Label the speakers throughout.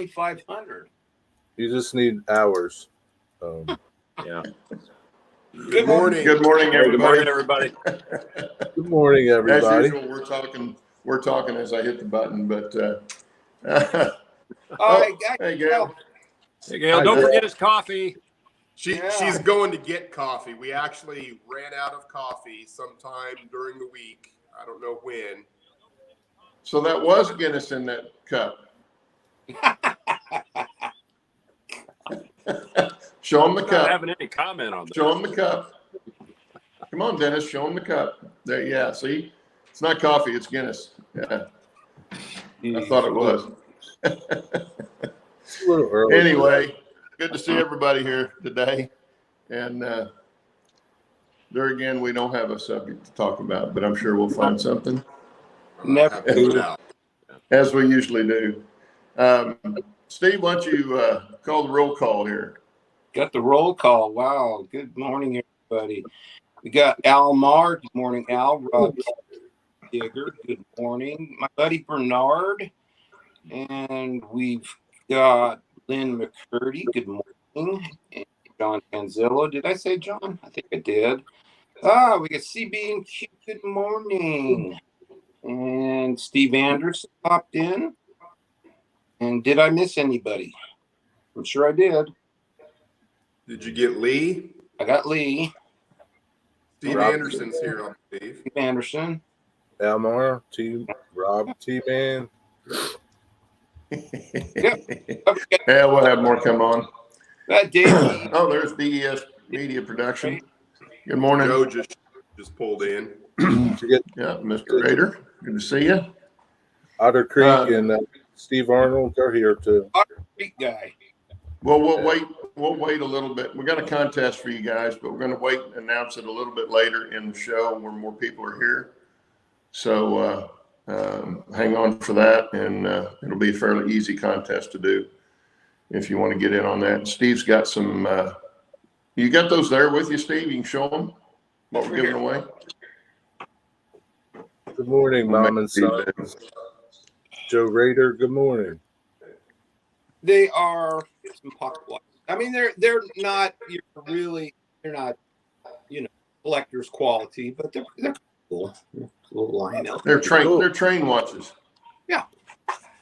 Speaker 1: 500.
Speaker 2: You just need hours.
Speaker 3: Yeah.
Speaker 1: Good morning.
Speaker 4: Good morning, everybody.
Speaker 3: Good morning, everybody.
Speaker 2: Good morning, everybody.
Speaker 4: As usual, we're talking as I hit the button, but hey, Gail.
Speaker 3: Hey, Gail, don't forget his coffee.
Speaker 5: She's going to get coffee. We actually ran out of coffee sometime during the week. I don't know when.
Speaker 4: So that was Guinness in that cup. Show him the
Speaker 3: I'm not
Speaker 4: cup.
Speaker 3: having any comment on that.
Speaker 4: Show him the cup. Come on, Dennis. Show him the cup. There, yeah. See, it's not coffee. It's Guinness. Yeah. I thought it was.
Speaker 2: It's a little early.
Speaker 4: Anyway, good to see everybody here today. And there again, we don't have a subject to talk about, but I'm sure we'll find something.
Speaker 1: Never.
Speaker 5: No doubt.
Speaker 4: As we usually do. Steve, why don't you call the roll call here?
Speaker 1: Got the roll call. Wow. Good morning, everybody. We got Al Marr. Good morning, Al. Rob Digger. Good morning. My buddy Bernard. And we've got Lynn McCurdy. Good morning. And John Tanzillo. Did I say John? I think I did. We got CB and Q. Good morning. And Steve Anderson popped in. And did I miss anybody? I'm sure I did.
Speaker 5: Did you get Lee?
Speaker 1: I got Lee.
Speaker 5: Steve Anderson's here, I believe.
Speaker 1: Steve Anderson.
Speaker 2: Elmar, Rob, T-Man.
Speaker 4: Yeah, we'll have more come on.
Speaker 1: Dave.
Speaker 4: Oh, there's DES Media Production. Good morning.
Speaker 5: Joe just pulled in.
Speaker 4: Yeah, Mr. Rader. Good to see you.
Speaker 2: Otter Creek and Steve Arnold, they're here too.
Speaker 1: Big guy.
Speaker 4: Well, we'll wait a little bit. We got a contest for you guys, but we're going to wait and announce it a little bit later in the show when more people are here. So hang on for that, and it'll be a fairly easy contest to do if you want to get in on that. Steve's got some. You got those there with you, Steve? You can show them what we're giving away.
Speaker 2: Good morning, Mom and Son. Joe Rader, good morning.
Speaker 1: They are some pocket watches. I mean, they're not collector's quality, but they're cool. A little line out.
Speaker 4: They're train watches.
Speaker 1: Yeah.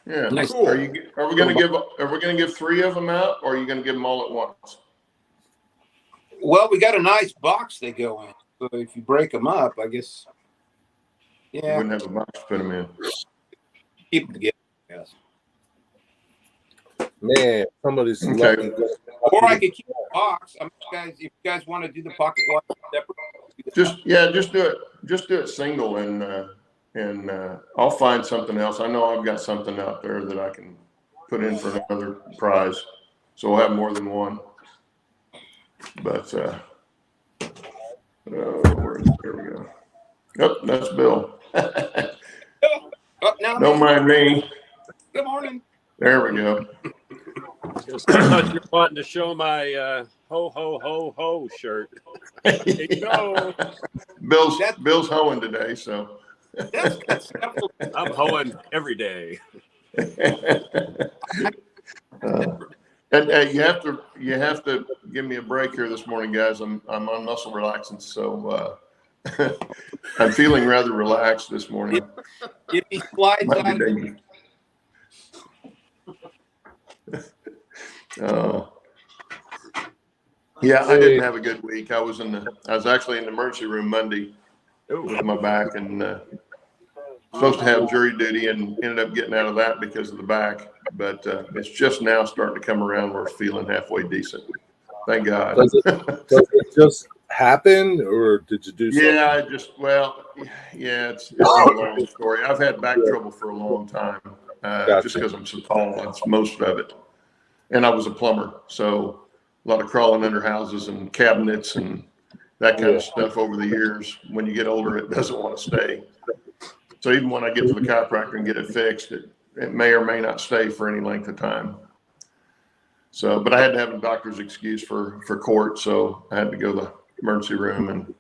Speaker 4: Yeah.
Speaker 1: Nice.
Speaker 4: Cool. Are we going to give 3 of them out, or are you going to give them all at once?
Speaker 1: Well, we got a nice box they go in. So if you break them up, I guess. Yeah.
Speaker 4: You wouldn't have a box to put them in.
Speaker 1: Keep them together. Yes.
Speaker 2: Man, somebody's
Speaker 4: okay.
Speaker 1: Or I could keep a box. I mean, guys, if you guys want to do the pocket watch separate,
Speaker 4: just do it. Just do it single, and I'll find something else. I know I've got something out there that I can put in for another prize, so we'll have more than one. But there we go. Oh, that's Bill. Don't mind me.
Speaker 1: Good morning.
Speaker 4: There we go.
Speaker 3: I thought you were wanting to show my ho ho ho ho shirt. There you go.
Speaker 4: Bill's hoeing today, so
Speaker 3: I'm hoeing every day.
Speaker 4: And you have to give me a break here this morning, guys. I'm on muscle relaxing, so I'm feeling rather relaxed this morning.
Speaker 1: If he slides
Speaker 4: Might
Speaker 1: out
Speaker 4: be
Speaker 1: of
Speaker 4: dangerous. Yeah, I didn't have a good week. I was actually in the emergency room Monday with my back, and supposed to have jury duty, and ended up getting out of that because of the back. But it's just now starting to come around where it's feeling halfway decent. Thank God.
Speaker 2: Does it just happen, or did you do something?
Speaker 4: Yeah, it's a long story. I've had back trouble for a long time,
Speaker 2: Gotcha.
Speaker 4: just because I'm so tall. That's most of it. And I was a plumber, so a lot of crawling under houses and cabinets and that kind of stuff over the years. When you get older, it doesn't want to stay. So even when I get to the chiropractor and get it fixed, it may or may not stay for any length of time. So, but I had to have a doctor's excuse for court, so I had to go to the emergency room, and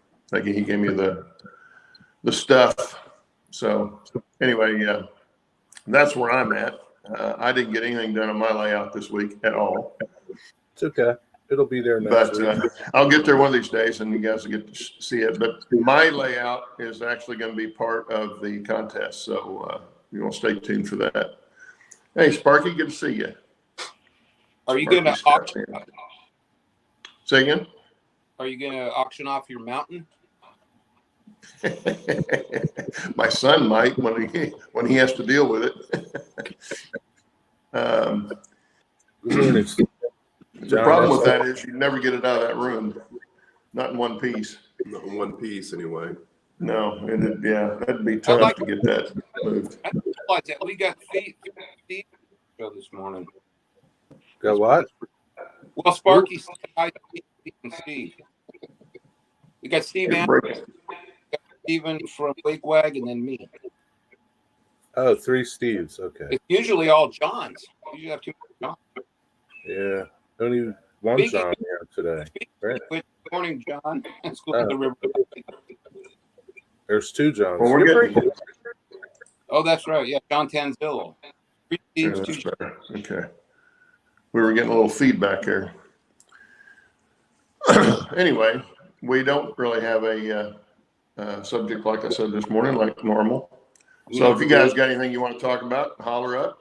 Speaker 4: he gave me the stuff. So anyway, yeah, that's where I'm at. I didn't get anything done on my layout this week at all.
Speaker 2: It's okay. It'll be there next
Speaker 4: But
Speaker 2: week.
Speaker 4: I'll get there one of these days and you guys will get to see it. But my layout is actually going to be part of the contest. So you want to stay tuned for that. Hey, Sparky, good to see you.
Speaker 1: Are you going to auction?
Speaker 4: Say again?
Speaker 1: Are you going to auction off your mountain?
Speaker 4: My son might when he has to deal with it.
Speaker 2: Good morning, Steve.
Speaker 4: The problem with that is you never get it out of that room, not in one piece.
Speaker 5: Not in one piece, anyway.
Speaker 4: No, that'd be tough to get that moved.
Speaker 1: I didn't realize that we got Steve show this morning.
Speaker 2: Got what?
Speaker 1: Well, Sparky, Steve. We got Steve Anderson, Steven from Wigwag, and then me.
Speaker 2: Oh, 3 Steves. Okay.
Speaker 1: It's usually all Johns. You usually have 2 Johns.
Speaker 2: Yeah. Only one John here today. Right.
Speaker 1: Good morning, John. Let's go to the river.
Speaker 2: There's 2 Johns.
Speaker 4: Well, we're getting,
Speaker 1: Oh, that's right. Yeah, John Tanzillo. 3 Steves, 2 Johns.
Speaker 4: better. Okay. We were getting a little feedback here. Anyway, we don't really have a subject, like I said this morning, like normal. So if you guys got anything you want to talk about, holler up.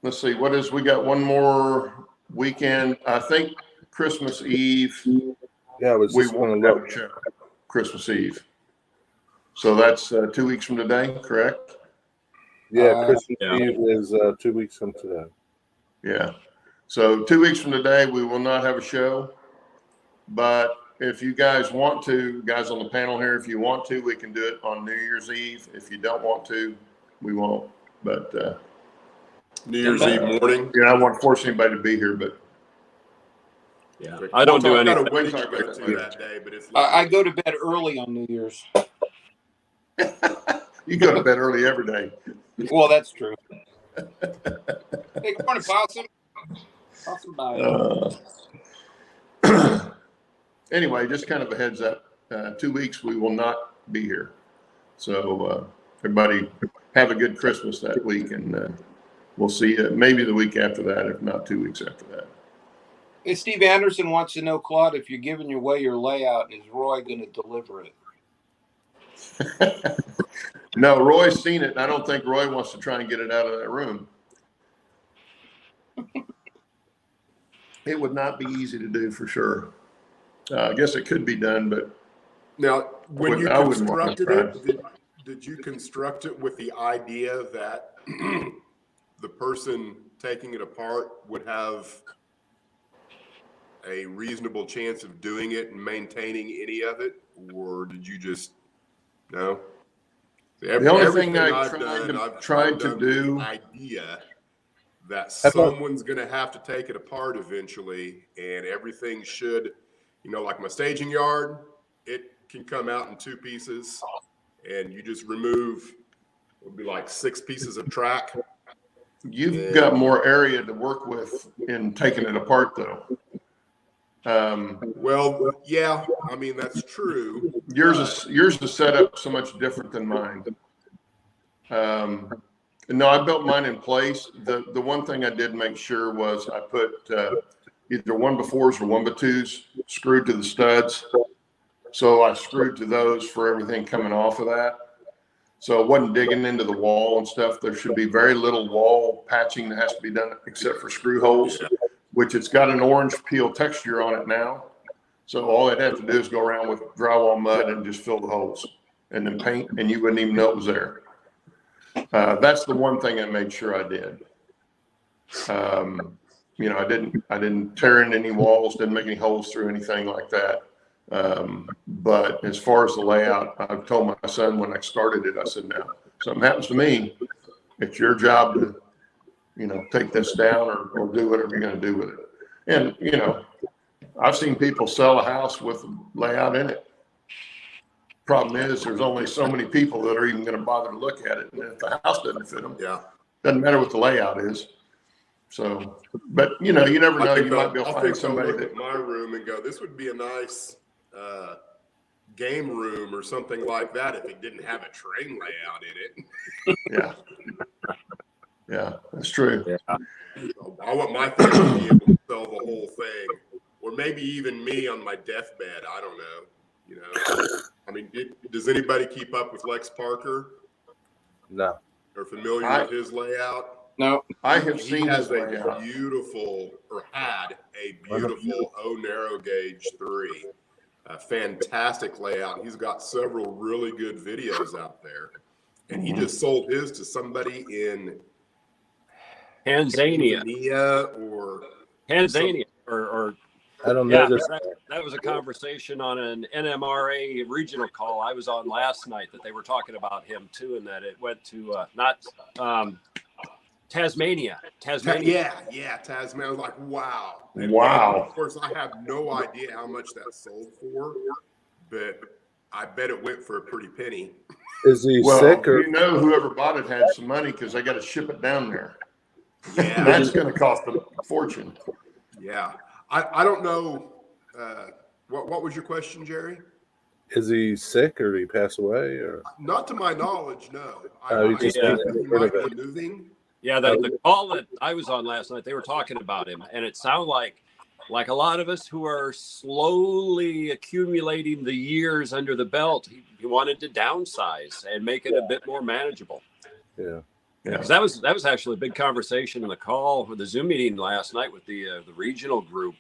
Speaker 4: Let's see, we got one more weekend. I think Christmas Eve.
Speaker 2: Yeah, I was
Speaker 4: We
Speaker 2: just going
Speaker 4: won't
Speaker 2: to
Speaker 4: have
Speaker 2: look.
Speaker 4: a show Christmas Eve. So that's 2 weeks from today, correct?
Speaker 2: Yeah, Christmas
Speaker 3: yeah.
Speaker 2: Eve is 2 weeks from today.
Speaker 4: Yeah. So 2 weeks from today, we will not have a show. But if you guys want to, guys on the panel here, if you want to, we can do it on New Year's Eve. If you don't want to, we won't. But
Speaker 5: New Year's Eve morning.
Speaker 4: I don't want to force anybody to be here, but
Speaker 3: Yeah, I don't do anything.
Speaker 5: What did you go to that day? But it's
Speaker 1: I go to bed early on New Year's.
Speaker 4: you go to bed early every day.
Speaker 1: Well, that's true. Hey, good morning, Possum. Possum bye.
Speaker 4: Anyway, just kind of a heads up. 2 weeks, we will not be here. So everybody have a good Christmas that week, and we'll see you maybe the week after that, if not 2 weeks after that.
Speaker 1: Hey, Steve Anderson wants to know, Claude, if you're giving away your layout, is Roy going to deliver it?
Speaker 4: No, Roy's seen it, and I don't think Roy wants to try and get it out of that room. It would not be easy to do for sure. I guess it could be done, but
Speaker 5: now when you
Speaker 4: I wouldn't want to
Speaker 5: constructed it, did you construct it with the idea that the person taking it apart would have a reasonable chance of doing it and maintaining any of it, or did you just no?
Speaker 4: The only thing
Speaker 5: I've
Speaker 4: tried to do,
Speaker 5: the idea that someone's going to have to take it apart eventually, and everything should, like my staging yard, it can come out in 2 pieces, and you just remove, it would be like 6 pieces of track.
Speaker 4: you've got more area to work with in taking it apart, though.
Speaker 5: Well, yeah, I mean, that's true.
Speaker 4: Yours is set up so much different than mine. No, I built mine in place. The one thing I did make sure was I put either 1x4s or 1x2s screwed to the studs. So I screwed to those for everything coming off of that. So it wasn't digging into the wall and stuff. There should be very little wall patching that has to be done except for screw holes, which it's got an orange peel texture on it now. So all I'd have to do is go around with drywall mud and just fill the holes and then paint, and you wouldn't even know it was there. That's the one thing I made sure I did. I didn't tear in any walls, didn't make any holes through anything like that. But as far as the layout, I've told my son when I started it, I said, now, something happens to me, it's your job to, take this down or do whatever you're going to do with it. And, I've seen people sell a house with a layout in it. Problem is, there's only so many people that are even going to bother to look at it. And if the house doesn't fit them, doesn't matter what the layout is. So, but you never know. You might be able to find somebody
Speaker 5: look at my room and go, this would be a nice game room or something like that if it didn't have a train layout in it.
Speaker 4: Yeah. Yeah, that's true.
Speaker 3: Yeah.
Speaker 5: I want my family to be able to sell the whole thing, or maybe even me on my deathbed. I don't know. You know, I mean, does anybody keep up with Lex Parker?
Speaker 2: No.
Speaker 5: Or familiar with his layout?
Speaker 1: No.
Speaker 4: I have
Speaker 5: He
Speaker 4: seen
Speaker 5: has
Speaker 4: his
Speaker 5: a
Speaker 4: layout.
Speaker 5: beautiful, or had a beautiful O narrow gauge 3. A fantastic layout. He's got several really good videos out there. And he just sold his to somebody in
Speaker 3: Tanzania
Speaker 5: or
Speaker 2: I don't
Speaker 3: yeah,
Speaker 2: know this.
Speaker 3: that was a conversation on an NMRA regional call I was on last night that they were talking about him too, and that it went to Tasmania.
Speaker 5: Yeah, Tasmania. I was like, wow. And of course, I have no idea how much that sold for, but I bet it went for a pretty penny.
Speaker 2: Is he sick or?
Speaker 4: You know, whoever bought it had some money because they got to ship it down there.
Speaker 5: Yeah,
Speaker 4: That's going to cost a fortune.
Speaker 5: Yeah, I don't know. What was your question, Jerry?
Speaker 2: Is he sick or did he pass away or?
Speaker 5: Not to my knowledge, no.
Speaker 2: Oh,
Speaker 5: I think he might be moving.
Speaker 3: Yeah, the call that I was on last night, they were talking about him, and it sounded like a lot of us who are slowly accumulating the years under the belt. He wanted to downsize and make it a bit more manageable.
Speaker 2: Yeah.
Speaker 3: Yeah, that was actually a big conversation in the call for the Zoom meeting last night with the regional group,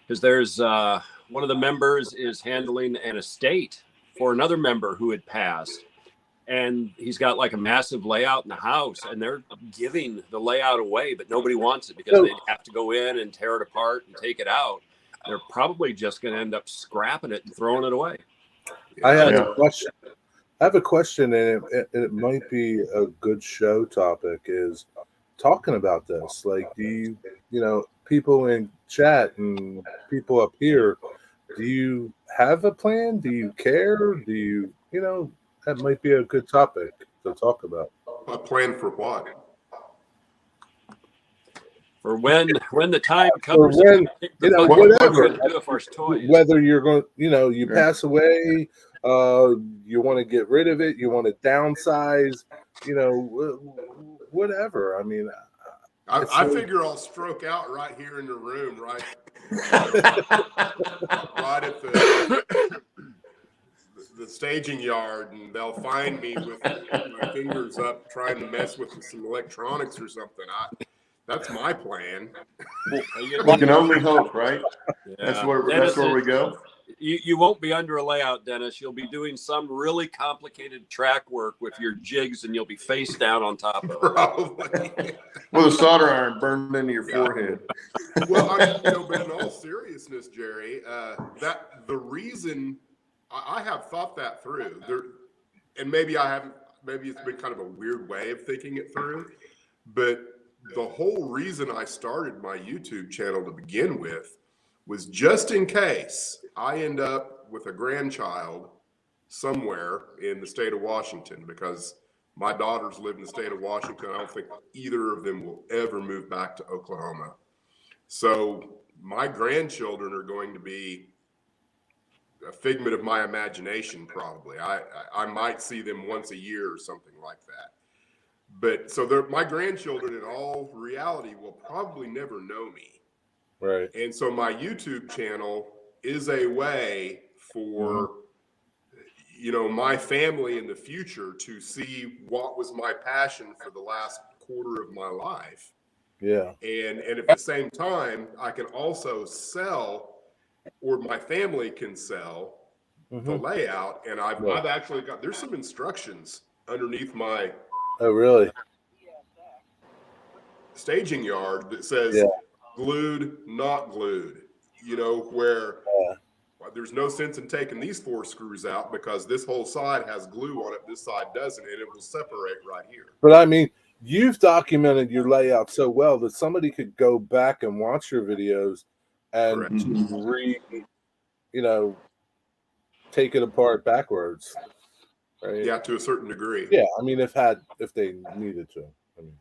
Speaker 3: because there's one of the members is handling an estate for another member who had passed, and he's got like a massive layout in the house, and they're giving the layout away, but nobody wants it because they'd have to go in and tear it apart and take it out. They're probably just going to end up scrapping it and throwing it away.
Speaker 2: I have a question. I have a question, and it might be a good show topic, is talking about this. Like, do you people in chat and people up here, do you have a plan? Do you care? Do you that might be a good topic to talk about.
Speaker 5: A plan for what?
Speaker 3: For when the time comes,
Speaker 2: or when, whatever.
Speaker 3: Do for toys.
Speaker 2: Whether you're going, you pass away, you want to get rid of it, you want to downsize, whatever. I mean,
Speaker 5: I figure I'll stroke out right here in the room, right at the staging yard, and they'll find me with my fingers up trying to mess with some electronics or something. That's my plan.
Speaker 4: You can only hope, right?
Speaker 3: Yeah.
Speaker 4: That's where we go.
Speaker 3: You won't be under a layout, Dennis. You'll be doing some really complicated track work with your jigs, and you'll be face down on top of it.
Speaker 5: Probably.
Speaker 4: With a solder iron burned into your forehead.
Speaker 5: Well, but in all seriousness, Jerry, that the reason I have thought that through there, and maybe I haven't. Maybe it's been kind of a weird way of thinking it through, but the whole reason I started my YouTube channel to begin with was just in case I end up with a grandchild somewhere in the state of Washington, because my daughters live in the state of Washington. I don't think either of them will ever move back to Oklahoma. So my grandchildren are going to be a figment of my imagination, probably. I might see them once a year or something like that. But so my grandchildren in all reality will probably never know me.
Speaker 2: Right.
Speaker 5: And so my YouTube channel is a way for, my family in the future to see what was my passion for the last quarter of my life.
Speaker 2: Yeah.
Speaker 5: And at the same time, I can also sell, or my family can sell the layout. And I've actually got, there's some instructions underneath my
Speaker 2: really
Speaker 5: staging yard that says glued, not glued, where there's no sense in taking these 4 screws out because this whole side has glue on it, this side doesn't, and it will separate right here.
Speaker 2: But I mean, you've documented your layout so well that somebody could go back and watch your videos and take it apart backwards. Right?
Speaker 5: Yeah, to a certain degree.
Speaker 2: Yeah, I mean, if they needed to. I mean,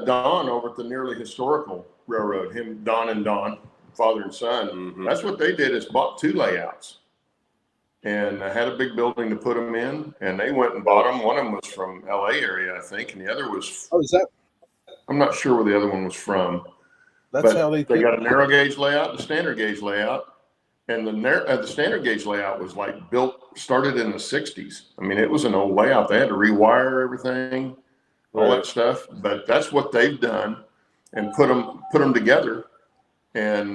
Speaker 4: Don over at the Nearly Historical Railroad, Don, father and son.
Speaker 5: Mm-hmm.
Speaker 4: That's what they did, is bought 2 layouts. And I had a big building to put them in, and they went and bought them. One of them was from LA area, I think, and the other was,
Speaker 2: Oh, is that?
Speaker 4: I'm not sure where the other one was from.
Speaker 2: That's
Speaker 4: But
Speaker 2: how they
Speaker 4: got a narrow gauge layout, the standard gauge layout, and the standard gauge layout was like started in the 60s. I mean, it was an old layout. They had to rewire everything, all that stuff. But that's what they've done, and put them together. And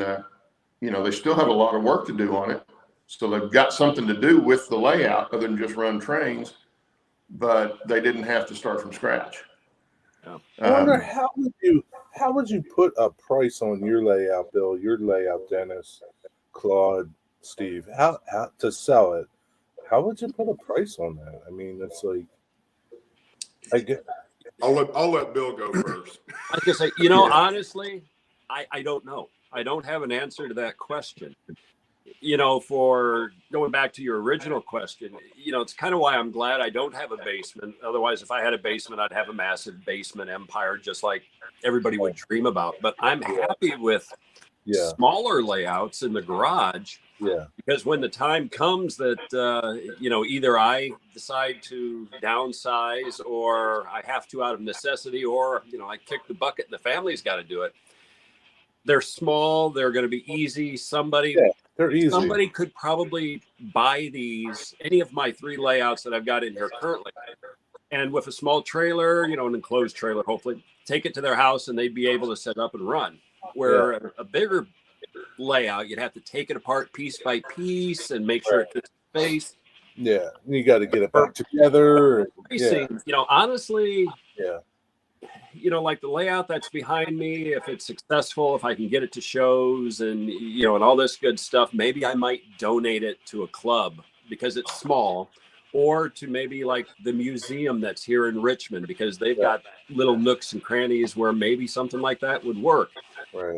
Speaker 4: you know, they still have a lot of work to do on it. So they've got something to do with the layout other than just run trains, but they didn't have to start from scratch.
Speaker 2: I wonder how would you put a price on your layout, Bill, your layout, Dennis, Claude, Steve? How to sell it? How would you put a price on that? I mean, it's like, I get.
Speaker 5: I'll let Bill go first.
Speaker 3: I can say, you know, honestly, I don't know. I don't have an answer to that question. You know, for going back to your original question, you know, it's kind of why I'm glad I don't have a basement. Otherwise, if I had a basement, I'd have a massive basement empire, just like everybody would dream about. But I'm happy with smaller layouts in the garage.
Speaker 2: Yeah.
Speaker 3: Because when the time comes that, you know, either I decide to downsize or I have to out of necessity, or, you know, I kick the bucket and the family's got to do it. They're small. They're going to be easy.
Speaker 2: They're easy.
Speaker 3: Somebody could probably buy any of my 3 layouts that I've got in here currently. And with a small trailer, you know, an enclosed trailer, hopefully, take it to their house and they'd be able to set up and run. Where a bigger layout, you'd have to take it apart piece by piece and make sure it fits space.
Speaker 2: Yeah. You got to get it back together.
Speaker 3: You know, honestly,
Speaker 2: yeah.
Speaker 3: You know, like the layout that's behind me, if it's successful, if I can get it to shows and, you know, and all this good stuff, maybe I might donate it to a club because it's small, or to maybe like the museum that's here in Richmond, because they've got little nooks and crannies where maybe something like that would work.
Speaker 2: Right.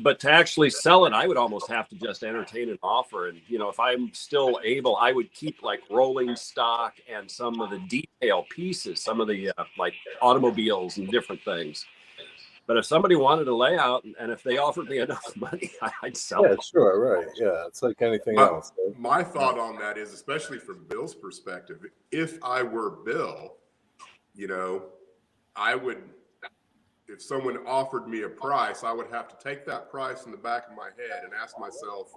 Speaker 3: But to actually sell it, I would almost have to just entertain an offer. And, you know, if I'm still able, I would keep like rolling stock and some of the detail pieces, some of the like automobiles and different things. But if somebody wanted a layout and if they offered me enough money, I'd sell it.
Speaker 2: Yeah, sure. Right. Yeah. It's like anything else. Right?
Speaker 5: My thought on that is, especially from Bill's perspective, if I were Bill, you know, I would, if someone offered me a price, I would have to take that price in the back of my head and ask myself,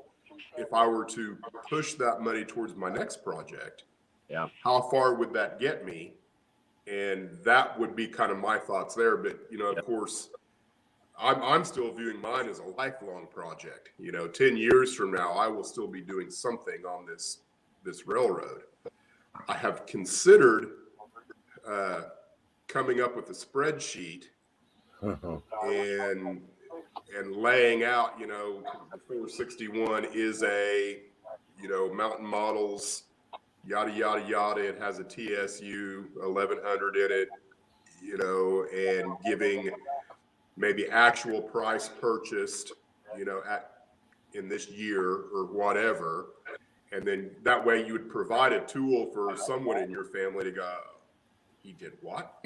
Speaker 5: if I were to push that money towards my next project, how far would that get me? And that would be kind of my thoughts there. But, you know, of course, I'm still viewing mine as a lifelong project. You know, 10 years from now, I will still be doing something on this railroad. I have considered coming up with a spreadsheet and laying out, you know, the 461 is a, you know, Mountain Models, yada, yada, yada. It has a TSU 1100 in it, you know, and giving maybe actual price purchased, you know, in this year or whatever. And then that way you would provide a tool for someone in your family to go, he did what?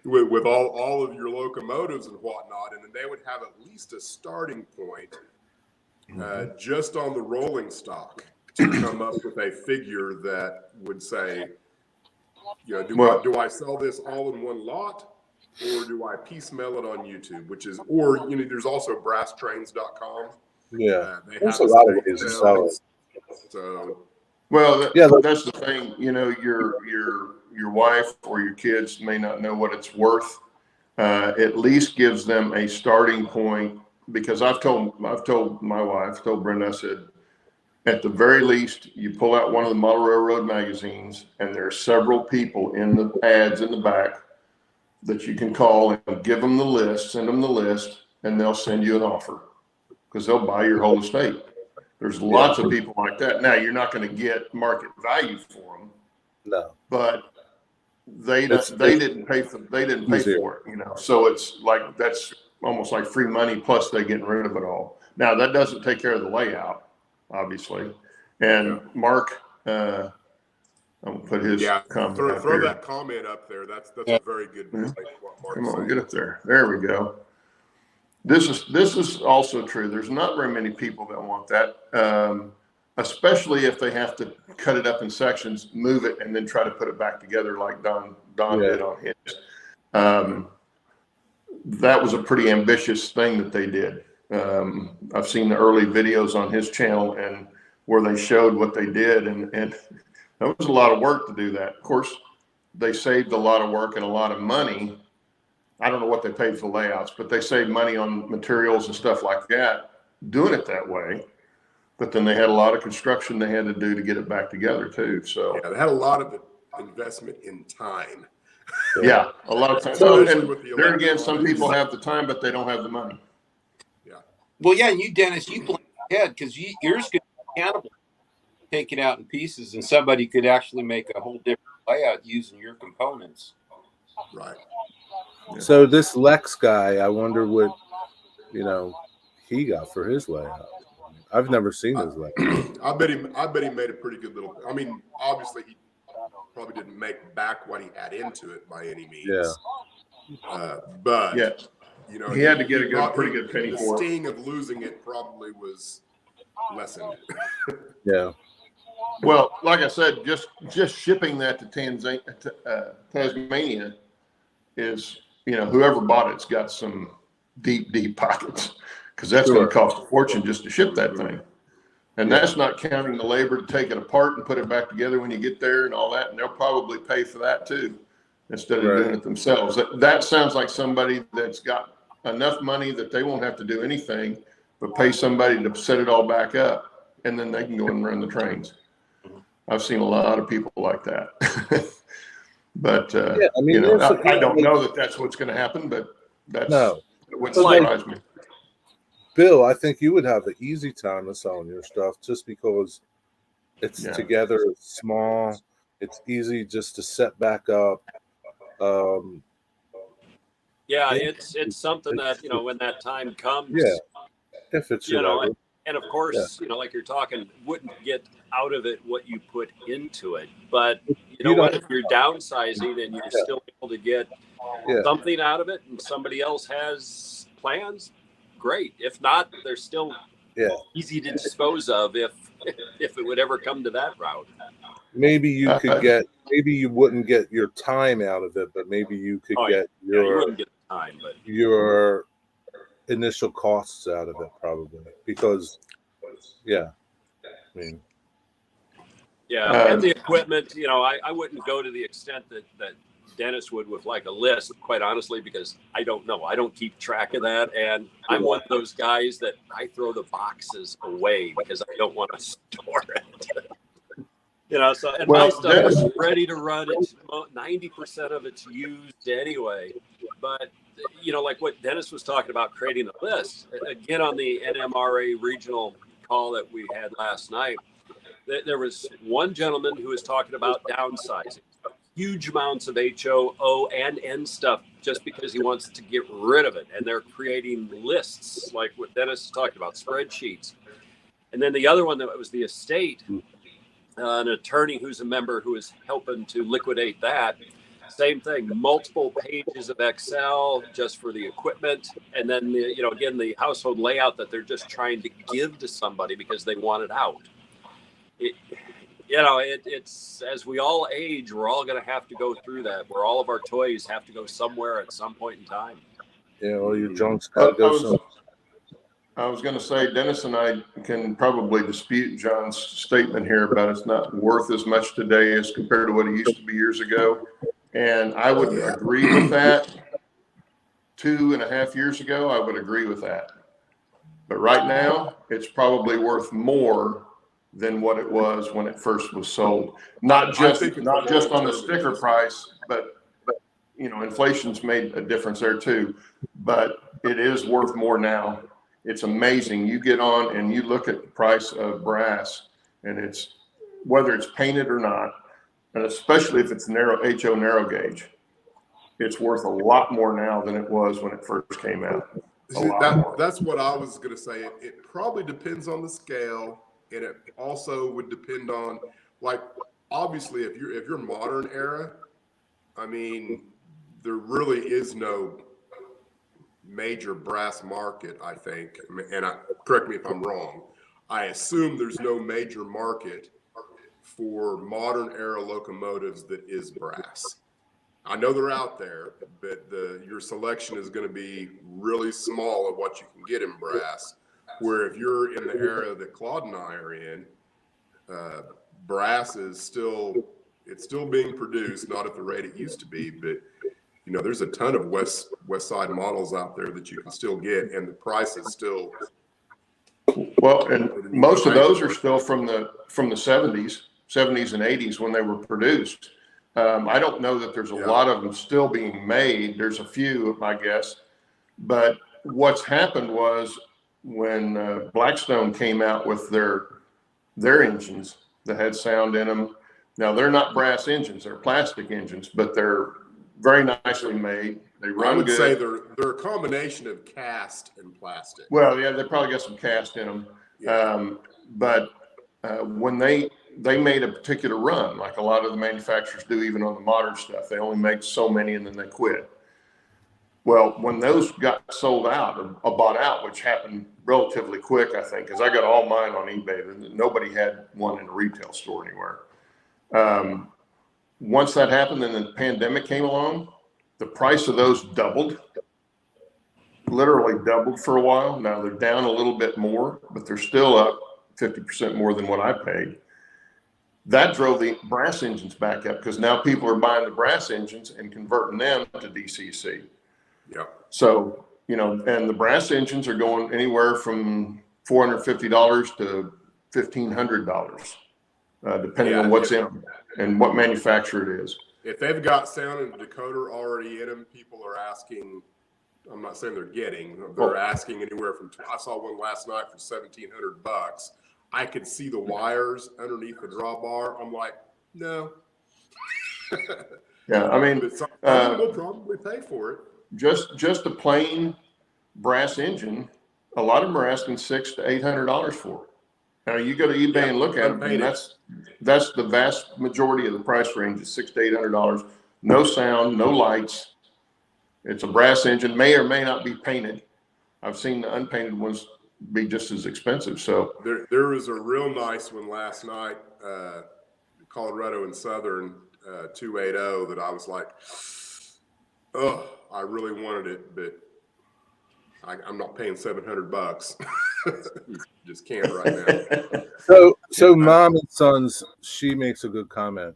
Speaker 5: with all of your locomotives and whatnot. And then they would have at least a starting point just on the rolling stock to come up with a figure that would say, you know, do I sell this all in one lot, or do I piecemeal it on YouTube? Which is, or, you know, there's also brasstrains.com.
Speaker 2: Yeah,
Speaker 5: there's
Speaker 2: a lot of ways to sell it.
Speaker 5: So,
Speaker 4: well, that's the thing. You know, your wife or your kids may not know what it's worth. At least gives them a starting point, because I've told my wife, told Brenda, I said, at the very least, you pull out one of the Model Railroad magazines, and there are several people in the ads in the back that you can call and give them the list, send them the list, and they'll send you an offer because they'll buy your whole estate. There's lots of people like that. Now, you're not going to get market value for them.
Speaker 2: No.
Speaker 4: But they didn't pay for it, you know. So it's like, that's almost like free money, plus they getting rid of it all. Now, that doesn't take care of the layout, obviously. And Mark, I'm gonna put his comment.
Speaker 5: Throw that comment up there. That's a very good point.
Speaker 4: Come on, get up there. There we go. This is also true. There's not very many people that want that, especially if they have to cut it up in sections, move it, and then try to put it back together like Don did on his. That was a pretty ambitious thing that they did. I've seen the early videos on his channel and where they showed what they did, and that was a lot of work to do that. Of course, they saved a lot of work and a lot of money. I don't know what they paid for layouts, but they saved money on materials and stuff like that, doing it that way. But then they had a lot of construction they had to do to get it back together too. So
Speaker 5: yeah, they had a lot of investment in time.
Speaker 4: Yeah, a lot of times.
Speaker 5: So,
Speaker 4: and there again, some people have the time, but they don't have the money.
Speaker 5: Yeah.
Speaker 1: Well, yeah, and you, Dennis, you plan ahead because yours could be cannibal, taken out in pieces, and somebody could actually make a whole different layout using your components.
Speaker 5: Right.
Speaker 4: Yeah.
Speaker 2: So this Lex guy, I wonder what he got for his layout. I've never seen his layout.
Speaker 5: I bet he made a pretty good little. I mean, obviously he probably didn't make back what he had into it by any means.
Speaker 2: Yeah.
Speaker 5: But
Speaker 4: Yeah, he had to get a pretty good penny
Speaker 5: the
Speaker 4: for it.
Speaker 5: sting of losing it probably was lessened.
Speaker 2: Yeah.
Speaker 4: Well, like I said, just shipping that to Tasmania is, whoever bought it's got some deep pockets, because that's going to cost a fortune just to ship that thing. And that's not counting the labor to take it apart and put it back together when you get there and all that. And they'll probably pay for that too, instead of doing it themselves. That sounds like somebody that's got enough money that they won't have to do anything, but pay somebody to set it all back up, and then they can go and run the trains. I've seen a lot of people like that. But, I don't know that that's what's going to happen, but it wouldn't surprise me.
Speaker 2: Bill, I think you would have an easy time of selling your stuff just because it's together, it's small, it's easy just to set back up.
Speaker 3: It's something that, when that time comes,
Speaker 2: if it's
Speaker 3: and of course, like you're talking, wouldn't get out of it what you put into it. But if you're downsizing and you're still able to get something out of it and somebody else has plans, great. If not, they're still easy to dispose of if it would ever come to that route.
Speaker 2: Maybe you could maybe you wouldn't get your time out of it, but maybe you could get
Speaker 3: you wouldn't get the time, but
Speaker 2: your initial costs out of it, probably, because
Speaker 3: and the equipment, I wouldn't go to the extent that Dennis would with like a list, quite honestly, because I don't know. I don't keep track of that. And I'm one of those guys that I throw the boxes away because I don't want to store it. My stuff is ready to run. It's 90% of it's used anyway. But, like what Dennis was talking about, creating a list. Again, on the NMRA regional call that we had last night, there was one gentleman who was talking about downsizing. Huge amounts of HO, O, and N stuff just because he wants to get rid of it. And they're creating lists like what Dennis is talking about, spreadsheets. And then the other one that was the estate, an attorney who's a member who is helping to liquidate that. Same thing, multiple pages of Excel just for the equipment. And then, again, the household layout that they're just trying to give to somebody because they want it out. It's as we all age, we're all going to have to go through that, where all of our toys have to go somewhere at some point in time.
Speaker 2: All your junk's got to go somewhere.
Speaker 4: I was going to say, Dennis and I can probably dispute John's statement here about it's not worth as much today as compared to what it used to be years ago. And I would agree with that. 2.5 years ago, I would agree with that. But right now, it's probably worth more than what it was when it first was sold. Not just on the sticker price, but inflation's made a difference there too. But it is worth more now. It's amazing. You get on and you look at the price of brass, and it's whether it's painted or not, and especially if it's HO narrow gauge, it's worth a lot more now than it was when it first came out.
Speaker 5: That's what I was going to say. It probably depends on the scale, and it also would depend on, like, obviously, if you're modern era, I mean, there really is no major brass market, I think, and correct me if I'm wrong, I assume there's no major market for modern era locomotives that is brass. I know they're out there, but your selection is going to be really small of what you can get in brass. Where if you're in the era that Claude and I are in, brass is still being produced, not at the rate it used to be, but there's a ton of West Side models out there that you can still get, and the price is still.
Speaker 4: Well, and most of those are still from the 70s and 80s when they were produced. I don't know that there's a lot of them still being made. There's a few, I guess. But what's happened was when Blackstone came out with their engines that had sound in them. Now, they're not brass engines. They're plastic engines, but they're very nicely made. They run good.
Speaker 5: I would say they're a combination of cast and plastic.
Speaker 4: Well, yeah, they probably got some cast in them. Yeah. But when they made a particular run, like a lot of the manufacturers do, even on the modern stuff, they only make so many and then they quit. Well, when those got sold out or bought out, which happened relatively quick, I think, because I got all mine on eBay, and nobody had one in a retail store anywhere. Once that happened and the pandemic came along, the price of those doubled, literally doubled for a while. Now they're down a little bit more, but they're still up 50% more than what I paid. That drove the brass engines back up because now people are buying the brass engines and converting them to DCC.
Speaker 5: Yeah.
Speaker 4: So, and the brass engines are going anywhere from $450 to $1,500, depending on what's in them and what manufacturer it is.
Speaker 5: If they've got sound and decoder already in them, people are asking. I'm not saying they're asking anywhere from. I saw one last night for $1,700. I could see the wires underneath the drawbar. I'm like, no.
Speaker 4: Yeah, I mean,
Speaker 5: we'll probably pay for it.
Speaker 4: Just a plain brass engine, a lot of them are asking $600 to $800 for it. Now you go to eBay and look at them, and that's the vast majority of the price range is $600 to $800. No sound, no lights. It's a brass engine, may or may not be painted. I've seen the unpainted ones be just as expensive. So
Speaker 5: there was a real nice one last night, Colorado and Southern 280 that I was like, oh, I really wanted it, but I'm not paying $700. Just can't right
Speaker 2: now. So Mom and Sons, she makes a good comment.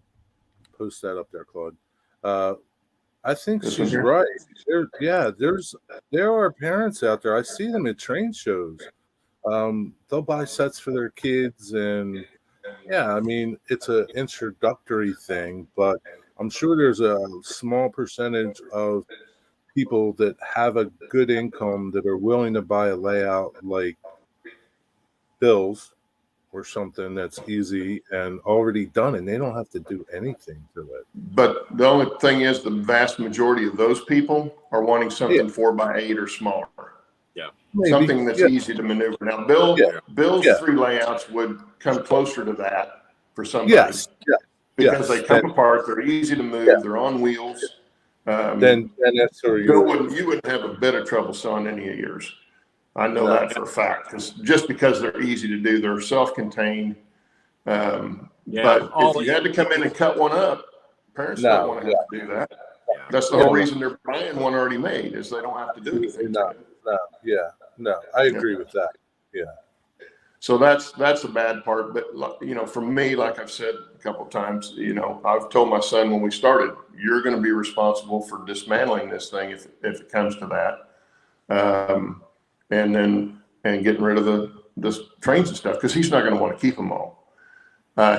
Speaker 2: Post that up there, Claude. I think she's right. There are parents out there. I see them at train shows. They'll buy sets for their kids, and I mean, it's an introductory thing, but I'm sure there's a small percentage of people that have a good income that are willing to buy a layout like Bill's or something that's easy and already done, and they don't have to do anything to it.
Speaker 4: But the only thing is, the vast majority of those people are wanting something 4x8 or smaller.
Speaker 3: Yeah,
Speaker 2: maybe.
Speaker 4: Something that's easy to maneuver. Now, Bill's 3 layouts would come closer to that for somebody.
Speaker 2: Yes.
Speaker 4: Because they come apart, they're easy to move, they're on wheels.
Speaker 2: Then that's where
Speaker 4: you wouldn't have a bit of trouble selling any of yours. I know that for a fact, because they're easy to do, they're self-contained. But if you had to come in and cut one up, parents don't want to have to do that. That's the whole reason they're buying one already made, is they don't have to do anything.
Speaker 2: I agree with that. Yeah.
Speaker 4: So that's the bad part. But for me, like I've said a couple of times, I've told my son when we started, you're going to be responsible for dismantling this thing if it comes to that, and getting rid of the trains and stuff, because he's not going to want to keep them all.